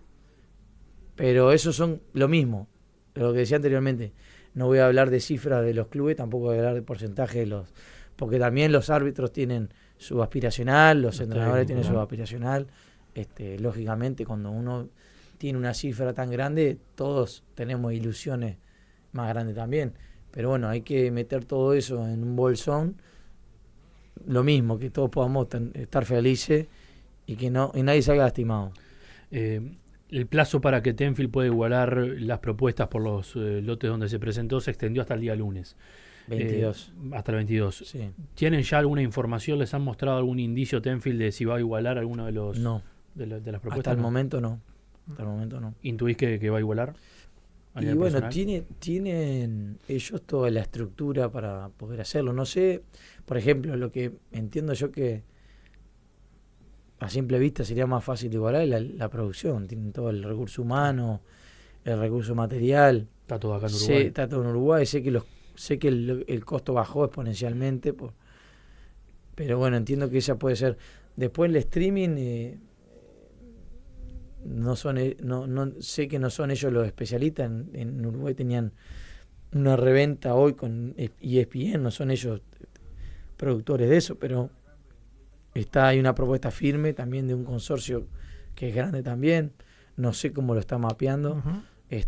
pero eso son lo mismo, lo que decía anteriormente. No voy a hablar de cifras de los clubes, tampoco voy a hablar de porcentaje porque también los árbitros tienen su aspiracional, los entrenadores tienen su aspiracional. Lógicamente, cuando uno tiene una cifra tan grande, todos tenemos ilusiones más grandes también. Pero bueno, hay que meter todo eso en un bolsón, lo mismo, que todos podamos estar felices y que nadie salga lastimado. el plazo para que Tenfield pueda igualar las propuestas por los lotes donde se presentó se extendió hasta el día lunes. 22. Hasta el 22. Sí. ¿Tienen ya alguna información? ¿Les han mostrado algún indicio Tenfield de si va a igualar alguno de los No. de las propuestas? Hasta el momento no. Hasta el momento no. ¿Intuís que va a igualar? Y bueno, tienen ellos toda la estructura para poder hacerlo. No sé, por ejemplo, lo que entiendo yo que a simple vista sería más fácil de igualar es la producción. Tienen todo el recurso humano, el recurso material. Está todo acá en Uruguay. Está todo en Uruguay. Sé que el costo bajó exponencialmente. Pero bueno, entiendo que esa puede ser. Después el streaming... no sé que no son ellos los especialistas. En Uruguay tenían una reventa hoy con ESPN, no son ellos productores de eso, pero hay una propuesta firme también de un consorcio que es grande también. No sé cómo lo está mapeando. Uh-huh.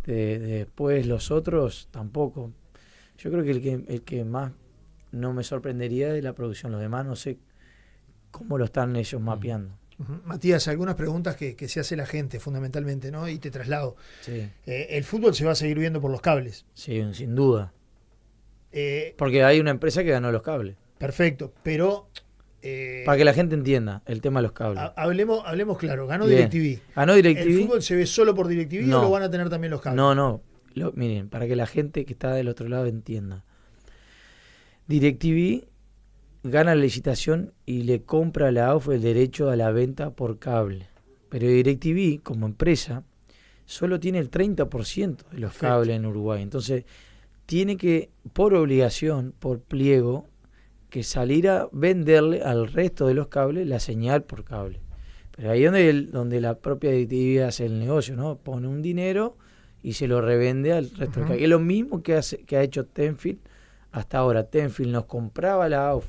Después los otros tampoco. Yo creo que el que más no me sorprendería de la producción, los demás no sé cómo lo están ellos mapeando. Uh-huh. Matías, algunas preguntas que se hace la gente fundamentalmente, ¿no? Y te traslado. Sí. El fútbol se va a seguir viendo por los cables. Sí, sin duda. Porque hay una empresa que ganó los cables. Perfecto, pero... para que la gente entienda el tema de los cables. Hablemos claro, ganó Bien. DirecTV. ¿Ganó DirecTV? ¿El fútbol se ve solo por DirecTV No. o lo van a tener también los cables? No. Miren, para que la gente que está del otro lado entienda. DirecTV gana la licitación y le compra a la AUF el derecho a la venta por cable. Pero DirecTV, como empresa, solo tiene el 30% de los cables en Uruguay. Entonces, tiene que, por obligación, por pliego, que salir a venderle al resto de los cables la señal por cable. Pero ahí es donde la propia DirecTV hace el negocio, ¿no? Pone un dinero y se lo revende al resto del cable. Es lo mismo que ha hecho Tenfield hasta ahora. Tenfield nos compraba la AUF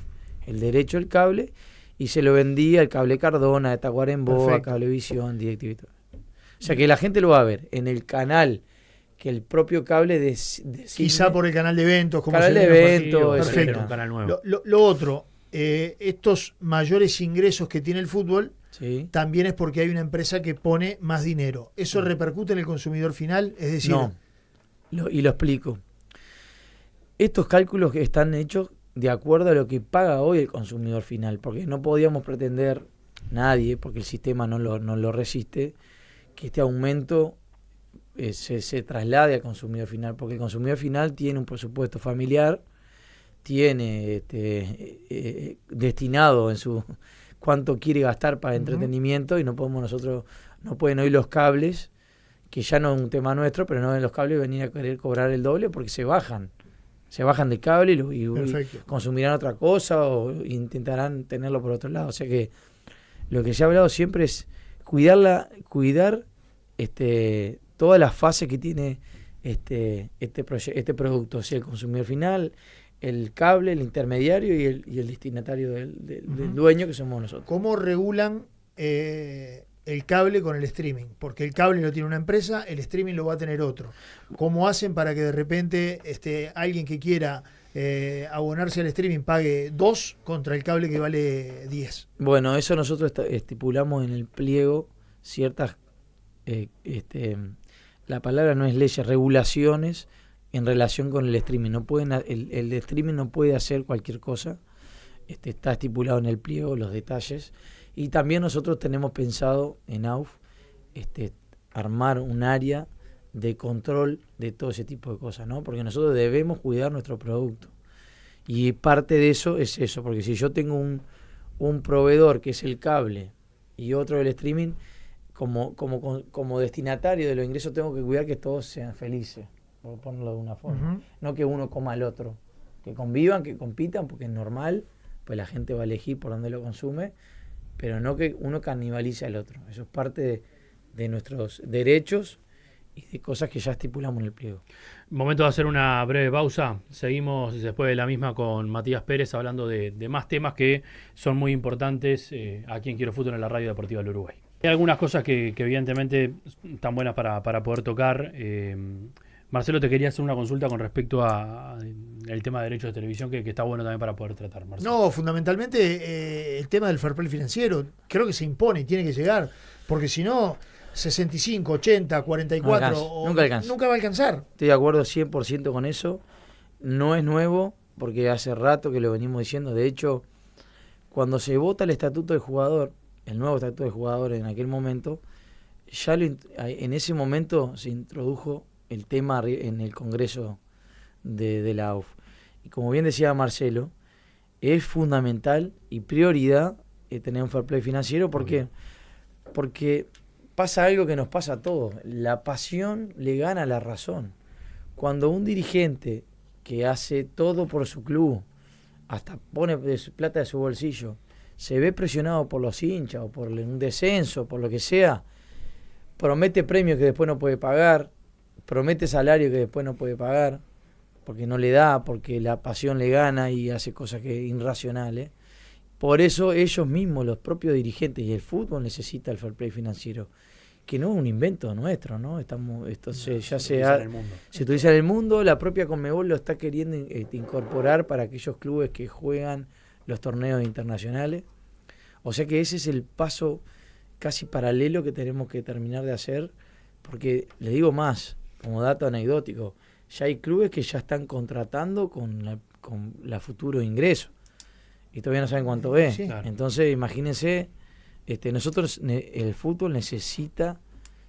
el derecho al cable y se lo vendía al cable Cardona, de Tacuarembó, Cablevisión, DirecTV. O sea que la gente lo va a ver en el canal que el propio cable quizá por el canal de eventos, como canal de eventos, perfecto. Un canal nuevo. Lo otro, estos mayores ingresos que tiene el fútbol, sí, también es porque hay una empresa que pone más dinero. ¿Eso repercute en el consumidor final? Es decir, no. Y lo explico. Estos cálculos que están hechos de acuerdo a lo que paga hoy el consumidor final, porque no podíamos pretender nadie, porque el sistema no lo resiste, que este aumento se traslade al consumidor final, porque el consumidor final tiene un presupuesto familiar, tiene destinado en su cuánto quiere gastar para entretenimiento, y no pueden hoy los cables, que ya no es un tema nuestro, pero no en los cables venir a querer cobrar el doble porque se bajan de cable y consumirán otra cosa o intentarán tenerlo por otro lado. O sea que lo que se ha hablado siempre es cuidar todas las fases que tiene este producto, o sea, el consumidor final, el cable, el intermediario y el destinatario del dueño, que somos nosotros. ¿Cómo regulan el cable con el streaming? Porque el cable lo tiene una empresa, el streaming lo va a tener otro. ¿Cómo hacen para que de repente alguien que quiera abonarse al streaming pague 2 contra el cable que vale 10? Bueno, eso nosotros estipulamos en el pliego ciertas, la palabra no es leyes, regulaciones en relación con el streaming. El streaming no puede hacer cualquier cosa. Está estipulado en el pliego los detalles. Y también nosotros tenemos pensado en AUF armar un área de control de todo ese tipo de cosas, ¿no? Porque nosotros debemos cuidar nuestro producto. Y parte de eso es eso, porque si yo tengo un proveedor que es el cable y otro el streaming, como destinatario de los ingresos tengo que cuidar que todos sean felices, por ponerlo de una forma. Uh-huh. No que uno coma al otro. Que convivan, que compitan, porque es normal, pues la gente va a elegir por dónde lo consume, pero no que uno canibalice al otro. Eso es parte de nuestros derechos y de cosas que ya estipulamos en el pliego. Momento de hacer una breve pausa. Seguimos después de la misma con Matías Pérez hablando de más temas que son muy importantes aquí en Quiero Fútbol en la Radio Deportiva del Uruguay. Hay algunas cosas que evidentemente están buenas para poder tocar. Marcelo, te quería hacer una consulta con respecto al tema de derechos de televisión que está bueno también para poder tratar, Marcelo. No, fundamentalmente el tema del fair play financiero creo que se impone y tiene que llegar, porque si no, 65, 80, 44, nunca alcanza. Nunca va a alcanzar. Estoy de acuerdo 100% con eso. No es nuevo, porque hace rato que lo venimos diciendo. De hecho, cuando se vota el estatuto del jugador, el nuevo estatuto del jugador en aquel momento, ya en ese momento se introdujo el tema en el Congreso de la AUF. Y como bien decía Marcelo, es fundamental y prioridad tener un fair play financiero. ¿Por qué? Porque pasa algo que nos pasa a todos. La pasión le gana a la razón. Cuando un dirigente que hace todo por su club, hasta pone de su plata de su bolsillo, se ve presionado por los hinchas o por un descenso, por lo que sea, promete premios que después no puede pagar, promete salario que después no puede pagar, porque no le da, porque la pasión le gana y hace cosas irracionales. Por eso ellos mismos, los propios dirigentes, y el fútbol necesita el fair play financiero, que no es un invento nuestro, ¿no? Se utiliza en el mundo, la propia Conmebol lo está queriendo incorporar para aquellos clubes que juegan los torneos internacionales. O sea que ese es el paso casi paralelo que tenemos que terminar de hacer, porque le digo más, como dato anecdótico, ya hay clubes que ya están contratando con la futuro ingreso y todavía no saben cuánto es. Sí, claro. Entonces imagínense, nosotros, el fútbol necesita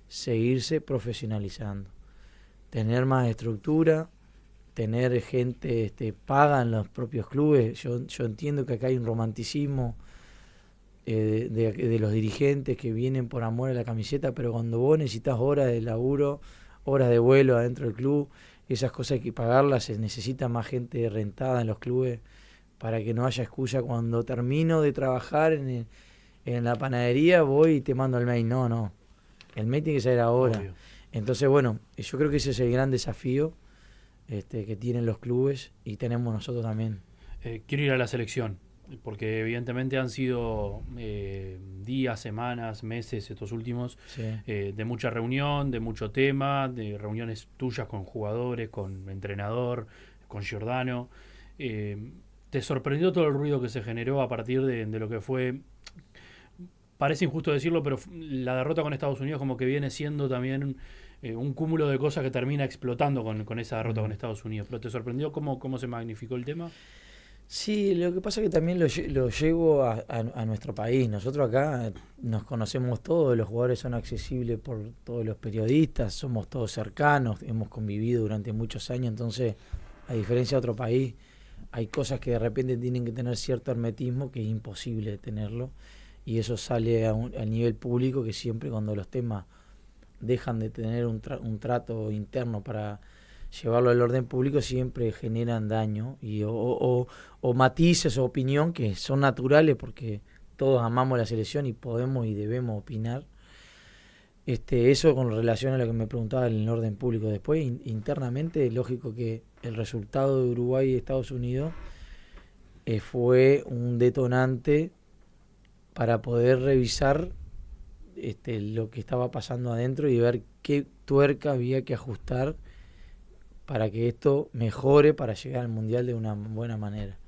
seguirse profesionalizando, tener más estructura, tener gente paga en los propios clubes. Yo entiendo que acá hay un romanticismo de los dirigentes que vienen por amor a la camiseta, pero cuando vos necesitas horas de laburo, horas de vuelo adentro del club, esas cosas hay que pagarlas. Se necesita más gente rentada en los clubes para que no haya excusa. Cuando termino de trabajar en la panadería voy y te mando el mail. No, el mail tiene que ser ahora. Obvio. Entonces, bueno, yo creo que ese es el gran desafío que tienen los clubes y tenemos nosotros también. Quiero ir a la selección, porque evidentemente han sido días, semanas, meses, estos últimos, Sí. De mucha reunión, de mucho tema, de reuniones tuyas con jugadores, con entrenador, con Giordano. ¿Te sorprendió todo el ruido que se generó a partir de lo que fue? Parece injusto decirlo, pero la derrota con Estados Unidos como que viene siendo también un cúmulo de cosas que termina explotando con esa derrota con Estados Unidos. ¿Pero te sorprendió cómo se magnificó el tema? Sí, lo que pasa es que también lo llevo a nuestro país. Nosotros acá nos conocemos todos, los jugadores son accesibles por todos los periodistas, somos todos cercanos, hemos convivido durante muchos años, entonces, a diferencia de otro país, hay cosas que de repente tienen que tener cierto hermetismo que es imposible tenerlo, y eso sale a nivel público, que siempre cuando los temas dejan de tener un trato interno para llevarlo al orden público, siempre generan daño o matices o opinión que son naturales, porque todos amamos la selección y podemos y debemos opinar. Eso con relación a lo que me preguntaba en el orden público. Después, internamente, es lógico que el resultado de Uruguay y Estados Unidos fue un detonante para poder revisar lo que estaba pasando adentro y ver qué tuerca había que ajustar para que esto mejore para llegar al Mundial de una buena manera.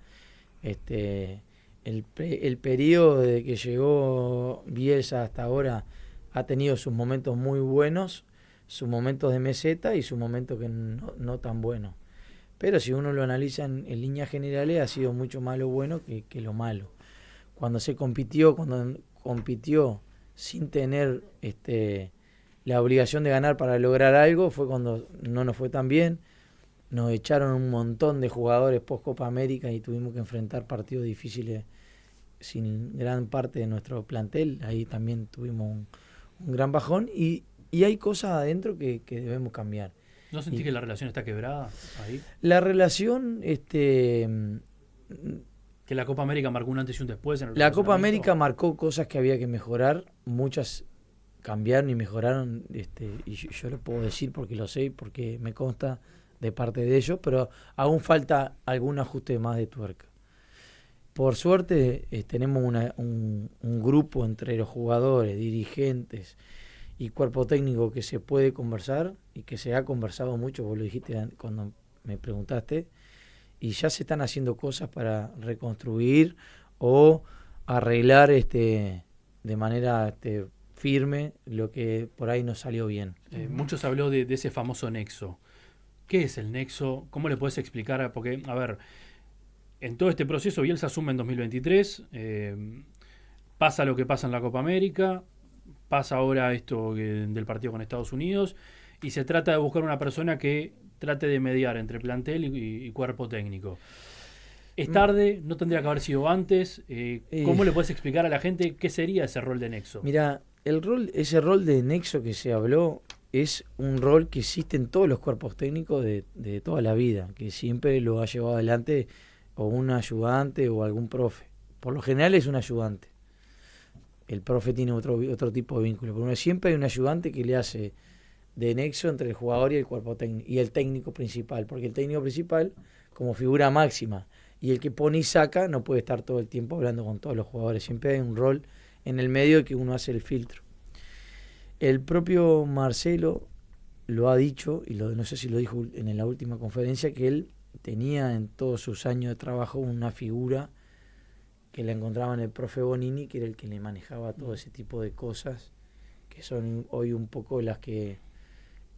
El periodo de que llegó Bielsa hasta ahora ha tenido sus momentos muy buenos, sus momentos de meseta y sus momentos que no tan buenos. Pero si uno lo analiza en líneas generales, ha sido mucho más lo bueno que lo malo. Cuando compitió sin tener la obligación de ganar para lograr algo, fue cuando no nos fue tan bien. Nos echaron un montón de jugadores post Copa América y tuvimos que enfrentar partidos difíciles sin gran parte de nuestro plantel. Ahí también tuvimos un gran bajón y hay cosas adentro que debemos cambiar. ¿No sentís que la relación está quebrada ahí? La relación, que la Copa América marcó un antes y un después en el la Copa América marcó cosas que había que mejorar, muchas cambiaron y mejoraron, y yo lo puedo decir porque lo sé, porque me consta de parte de ellos, pero aún falta algún ajuste más de tuerca. Por suerte tenemos un grupo entre los jugadores, dirigentes y cuerpo técnico que se puede conversar y que se ha conversado mucho, vos lo dijiste cuando me preguntaste, y ya se están haciendo cosas para reconstruir o arreglar de manera firme lo que por ahí no salió bien. Muchos habló de ese famoso nexo. ¿Qué es el nexo? ¿Cómo le puedes explicar? Porque, a ver, en todo este proceso Bielsa asume en 2023, pasa lo que pasa en la Copa América, pasa ahora esto del partido con Estados Unidos, y se trata de buscar una persona que trate de mediar entre plantel y cuerpo técnico. ¿Es tarde? ¿No tendría que haber sido antes? ¿Cómo le puedes explicar a la gente qué sería ese rol de nexo? Mira, ese rol de nexo que se habló es un rol que existe en todos los cuerpos técnicos de toda la vida, que siempre lo ha llevado adelante o un ayudante o algún profe. Por lo general es un ayudante. El profe tiene otro tipo de vínculo, pero siempre hay un ayudante que le hace de nexo entre el jugador y el cuerpo técnico y el técnico principal, porque el técnico principal, como figura máxima, y el que pone y saca, no puede estar todo el tiempo hablando con todos los jugadores. Siempre hay un rol en el medio que uno hace el filtro. El propio Marcelo lo ha dicho, y no sé si lo dijo en la última conferencia, que él tenía en todos sus años de trabajo una figura que la encontraba en el profe Bonini, que era el que le manejaba todo ese tipo de cosas, que son hoy un poco las que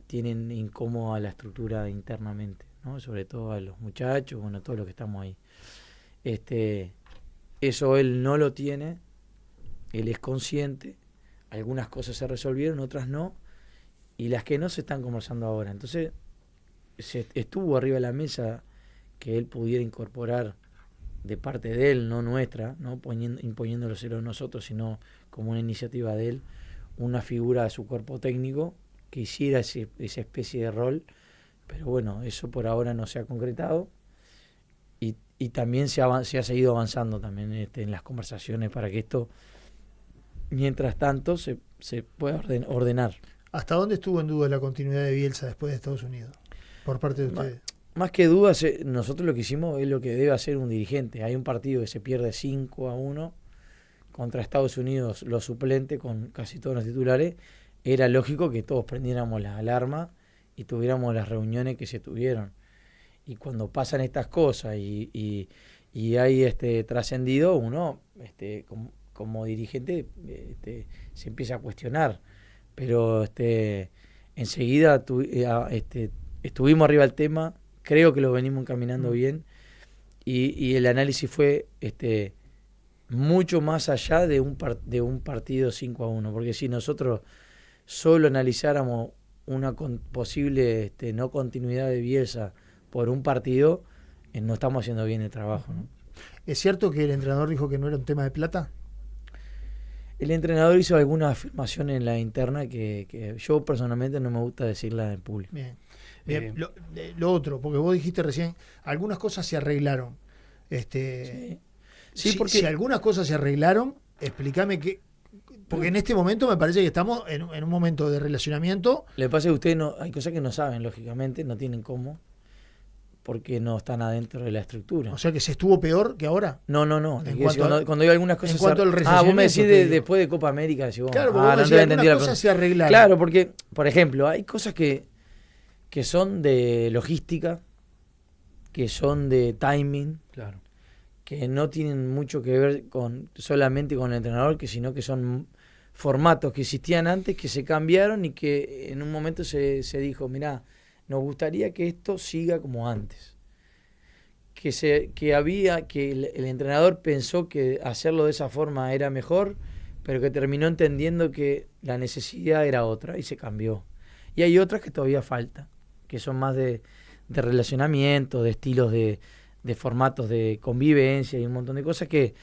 tienen incómoda la estructura internamente, ¿no? Sobre todo a los muchachos, bueno, todos los que estamos ahí. Eso él no lo tiene, él es consciente, algunas cosas se resolvieron, otras no, y las que no se están conversando ahora. Entonces, estuvo arriba de la mesa que él pudiera incorporar de parte de él, no nuestra, no imponiéndolo a nosotros, sino como una iniciativa de él, una figura de su cuerpo técnico que hiciera esa especie de rol, pero bueno, eso por ahora no se ha concretado, y también se ha seguido avanzando también en las conversaciones para que esto, mientras tanto, se pueda ordenar. ¿Hasta dónde estuvo en duda la continuidad de Bielsa después de Estados Unidos, por parte de ustedes? Más que dudas, nosotros lo que hicimos es lo que debe hacer un dirigente. Hay un partido que se pierde 5-1 contra Estados Unidos, los suplentes con casi todos los titulares. Era lógico que todos prendiéramos las alarmas y tuviéramos las reuniones que se tuvieron. Y cuando pasan estas cosas y hay trascendido, uno como dirigente se empieza a cuestionar. Pero enseguida estuvimos arriba del tema. Creo que lo venimos encaminando bien, y el análisis fue mucho más allá de un partido 5-1, porque si nosotros solo analizáramos una posible no continuidad de Bielsa por un partido, no estamos haciendo bien el trabajo, ¿no? ¿Es cierto que el entrenador dijo que no era un tema de plata? El entrenador hizo alguna afirmación en la interna que yo personalmente no me gusta decirla en público. Bien. Lo otro, porque vos dijiste recién, algunas cosas se arreglaron. Sí, porque si algunas cosas se arreglaron, explícame qué. Porque en este momento me parece que estamos en un momento de relacionamiento. Le pasa que ustedes hay cosas que no saben, lógicamente, no tienen cómo, porque no están adentro de la estructura. O sea que se estuvo peor que ahora. No. Cuando hay algunas cosas. En cuanto al vos me decís después de Copa América. Decís, claro, porque vos decís, algunas cosas se arreglaron. Claro, porque, por ejemplo, hay cosas que son de logística, que son de timing, claro, que no tienen mucho que ver solamente con el entrenador, sino que son formatos que existían antes, que se cambiaron y que en un momento se dijo, mirá, nos gustaría que esto siga como antes. Que el entrenador pensó que hacerlo de esa forma era mejor, pero que terminó entendiendo que la necesidad era otra y se cambió. Y hay otras que todavía faltan, que son más de relacionamiento, de estilos de formatos de convivencia y un montón de cosas que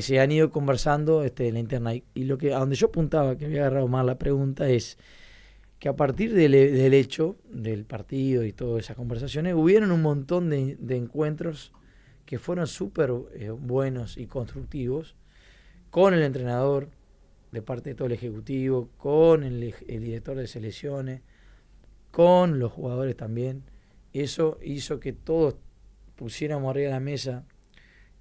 se han ido conversando en la interna. Y a donde yo apuntaba, que había agarrado mal la pregunta, es que a partir del hecho del partido y todas esas conversaciones, hubieron un montón de encuentros que fueron súper buenos y constructivos con el entrenador, de parte de todo el ejecutivo, con el director de selecciones, con los jugadores también. Eso hizo que todos pusiéramos arriba de la mesa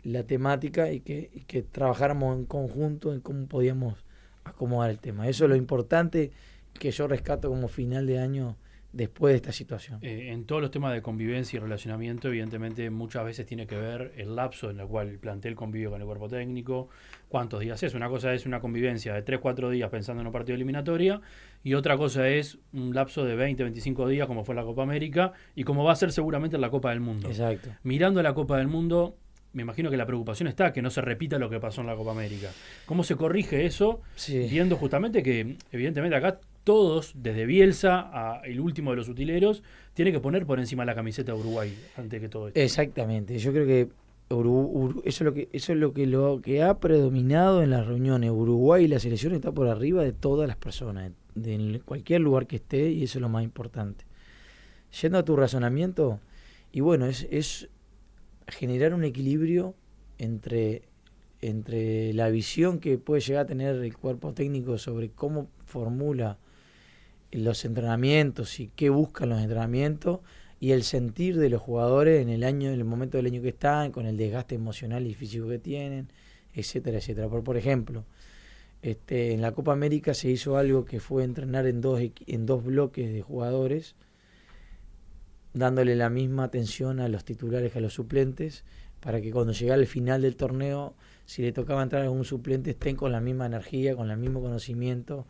la temática y que trabajáramos en conjunto en cómo podíamos acomodar el tema. Eso es lo importante que yo rescato como final de año después de esta situación. En todos los temas de convivencia y relacionamiento, evidentemente muchas veces tiene que ver el lapso en el cual el plantel convive con el cuerpo técnico, cuántos días es. Una cosa es una convivencia de 3-4 días pensando en un partido eliminatoria, y otra cosa es un lapso de 20-25 días como fue la Copa América y como va a ser seguramente en la Copa del Mundo. Exacto. Mirando la Copa del Mundo, me imagino que la preocupación está que no se repita lo que pasó en la Copa América. ¿Cómo se corrige eso? Sí. Viendo justamente que evidentemente acá todos, desde Bielsa a el último de los utileros, tiene que poner por encima la camiseta de Uruguay antes que todo esto. Exactamente. Yo creo que eso es lo que ha predominado en las reuniones. Uruguay y la selección está por arriba de todas las personas, de cualquier lugar que esté, y eso es lo más importante. Yendo a tu razonamiento, y bueno, es generar un equilibrio entre la visión que puede llegar a tener el cuerpo técnico sobre cómo formula los entrenamientos y qué buscan los entrenamientos, y el sentir de los jugadores en el momento del año que están, con el desgaste emocional y físico que tienen, etcétera, etcétera. Por ejemplo, en la Copa América se hizo algo que fue entrenar en dos bloques de jugadores, dándole la misma atención a los titulares que a los suplentes, para que cuando llegara el final del torneo, si le tocaba entrar a algún suplente, estén con la misma energía, con el mismo conocimiento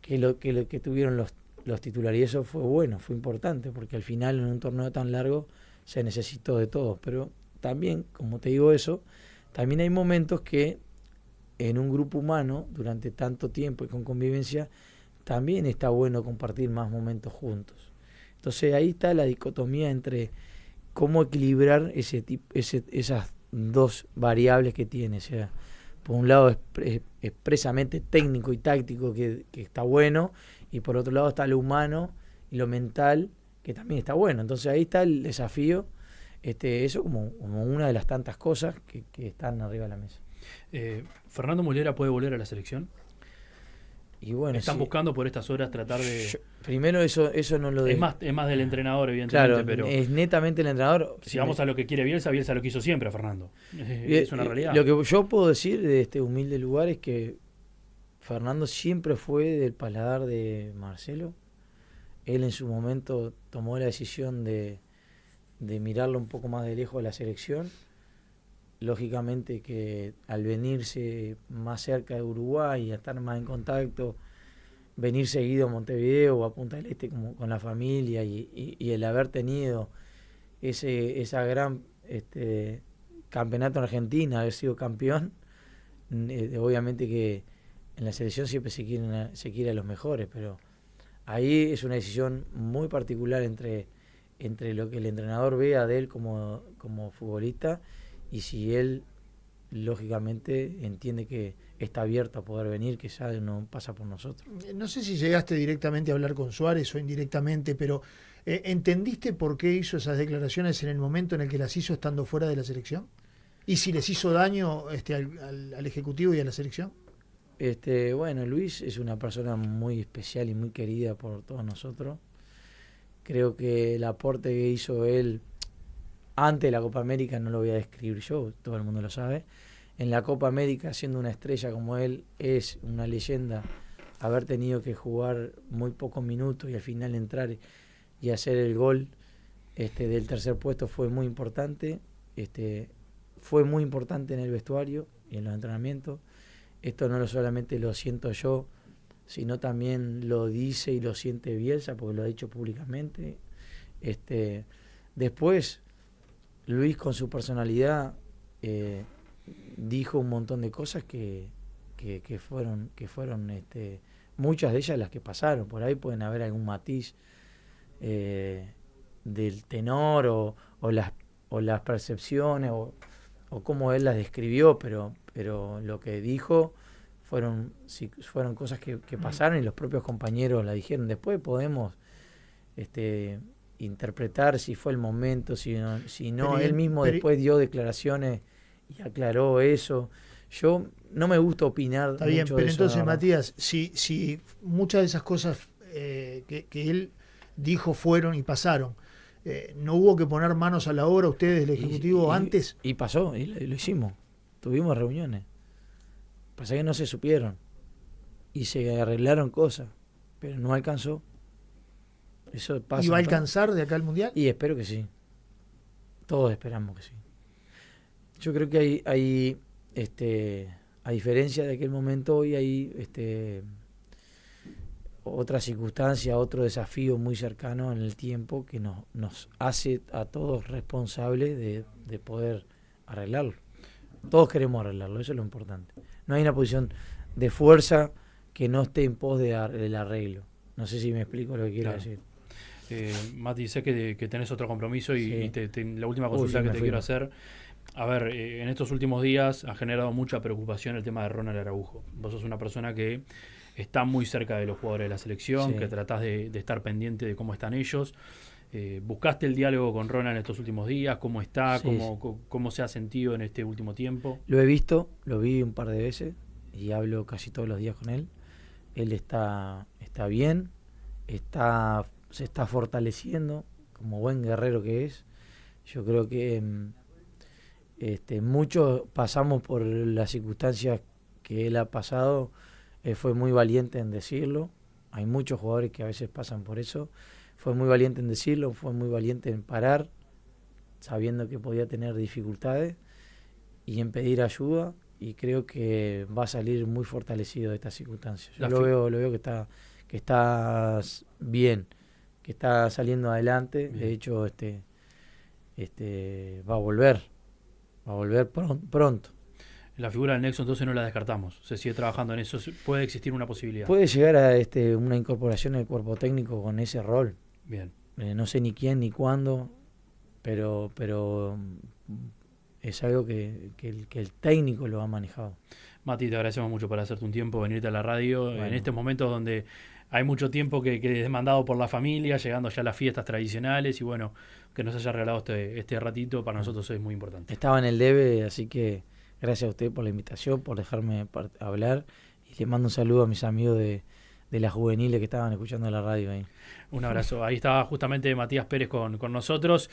que tuvieron los titulares. Y eso fue bueno, fue importante, porque al final en un torneo tan largo se necesitó de todos. Pero también, como te digo eso, también hay momentos que en un grupo humano, durante tanto tiempo y con convivencia, también está bueno compartir más momentos juntos. Entonces ahí está la dicotomía entre cómo equilibrar esas dos variables que tiene. O sea, por un lado expresamente técnico y táctico, que está bueno, y por otro lado está lo humano y lo mental, que también está bueno. Entonces ahí está el desafío, eso como una de las tantas cosas que están arriba de la mesa. ¿Fernando Muslera puede volver a la selección? Y bueno, están buscando por estas horas tratar de... Primero eso no lo... Es más del entrenador, evidentemente, claro, pero... es netamente el entrenador. Si vamos a lo que quiere Bielsa lo quiso siempre a Fernando. Es una realidad. Lo que yo puedo decir de este humilde lugar es que Fernando siempre fue del paladar de Marcelo. Él en su momento tomó la decisión de mirarlo un poco más de lejos a la selección. Lógicamente que al venirse más cerca de Uruguay y a estar más en contacto, venir seguido a Montevideo o a Punta del Este como con la familia, y el haber tenido esa gran campeonato en Argentina, haber sido campeón, obviamente que en la selección siempre se quiere a los mejores, pero ahí es una decisión muy particular entre lo que el entrenador vea de él como futbolista, y si él lógicamente entiende que está abierto a poder venir, que ya no pasa por nosotros. No sé si llegaste directamente a hablar con Suárez o indirectamente, pero ¿entendiste por qué hizo esas declaraciones en el momento en el que las hizo estando fuera de la selección? ¿Y si les hizo daño al Ejecutivo y a la selección? Bueno, Luis es una persona muy especial y muy querida por todos nosotros. Creo que el aporte que hizo él antes de la Copa América no lo voy a describir yo, todo el mundo lo sabe. En la Copa América, siendo una estrella como él, es una leyenda. Haber tenido que jugar muy pocos minutos y al final entrar y hacer el gol del tercer puesto fue muy importante. Fue muy importante en el vestuario y en los entrenamientos. Esto no solamente lo siento yo, sino también lo dice y lo siente Bielsa, porque lo ha dicho públicamente. Después, Luis, con su personalidad, dijo un montón de cosas que fueron muchas de ellas las que pasaron. Por ahí pueden haber algún matiz del tenor o las percepciones o cómo él las describió, pero lo que dijo fueron cosas que pasaron y los propios compañeros la dijeron. Después podemos interpretar si fue el momento, si no él mismo después dio declaraciones y aclaró eso. Yo no me gusta opinar. Está bien, mucho pero de eso, entonces, ¿no? Matías, si muchas de esas cosas que él dijo fueron y pasaron, ¿no hubo que poner manos a la obra ustedes, el Ejecutivo, antes? Y pasó, y lo hicimos. Tuvimos reuniones. Pasa que no se supieron y se arreglaron cosas, pero no alcanzó. Eso pasa. ¿Y va a alcanzar de acá al Mundial? Y espero que sí. Todos esperamos que sí. Yo creo que hay a diferencia de aquel momento, hoy hay otra circunstancia, otro desafío muy cercano en el tiempo que nos hace a todos responsables de poder arreglarlo. Todos queremos arreglarlo, eso es lo importante. No hay una posición de fuerza que no esté en pos del arreglo. No sé si me explico lo que quiero decir. Mati, sé que tenés otro compromiso y la última consulta que te quiero hacer. A ver, en estos últimos días ha generado mucha preocupación el tema de Ronald Araujo. Vos sos una persona que está muy cerca de los jugadores de la selección, que tratás de estar pendiente de cómo están ellos. ¿Buscaste el diálogo con Ronald en estos últimos días? ¿Cómo está? ¿Cómo se ha sentido en este último tiempo? Lo he visto, lo vi un par de veces y hablo casi todos los días con él. Él está bien, se está fortaleciendo como buen guerrero que es. Yo creo que muchos pasamos por las circunstancias que él ha pasado. Él fue muy valiente en decirlo. Hay muchos jugadores que a veces pasan por eso. Fue muy valiente en decirlo, fue muy valiente en parar, sabiendo que podía tener dificultades, y en pedir ayuda, y creo que va a salir muy fortalecido de estas circunstancias. Yo lo veo que está bien, que está saliendo adelante. Bien. De hecho, va a volver pronto. La figura del Nexo entonces no la descartamos, se sigue trabajando en eso, puede existir una posibilidad. Puede llegar a una incorporación en el cuerpo técnico con ese rol. Bien. No sé ni quién ni cuándo, pero es algo que el técnico lo ha manejado. Mati, te agradecemos mucho por hacerte un tiempo, venirte a la radio, en estos momentos donde hay mucho tiempo que es demandado por la familia, llegando ya a las fiestas tradicionales, y bueno, que nos haya regalado este ratito, para nosotros es muy importante. Estaba en el debe, así que gracias a usted por la invitación, por dejarme hablar, y le mando un saludo a mis amigos de las juveniles que estaban escuchando la radio ahí. Un abrazo. Ahí estaba justamente Matías Pérez con nosotros.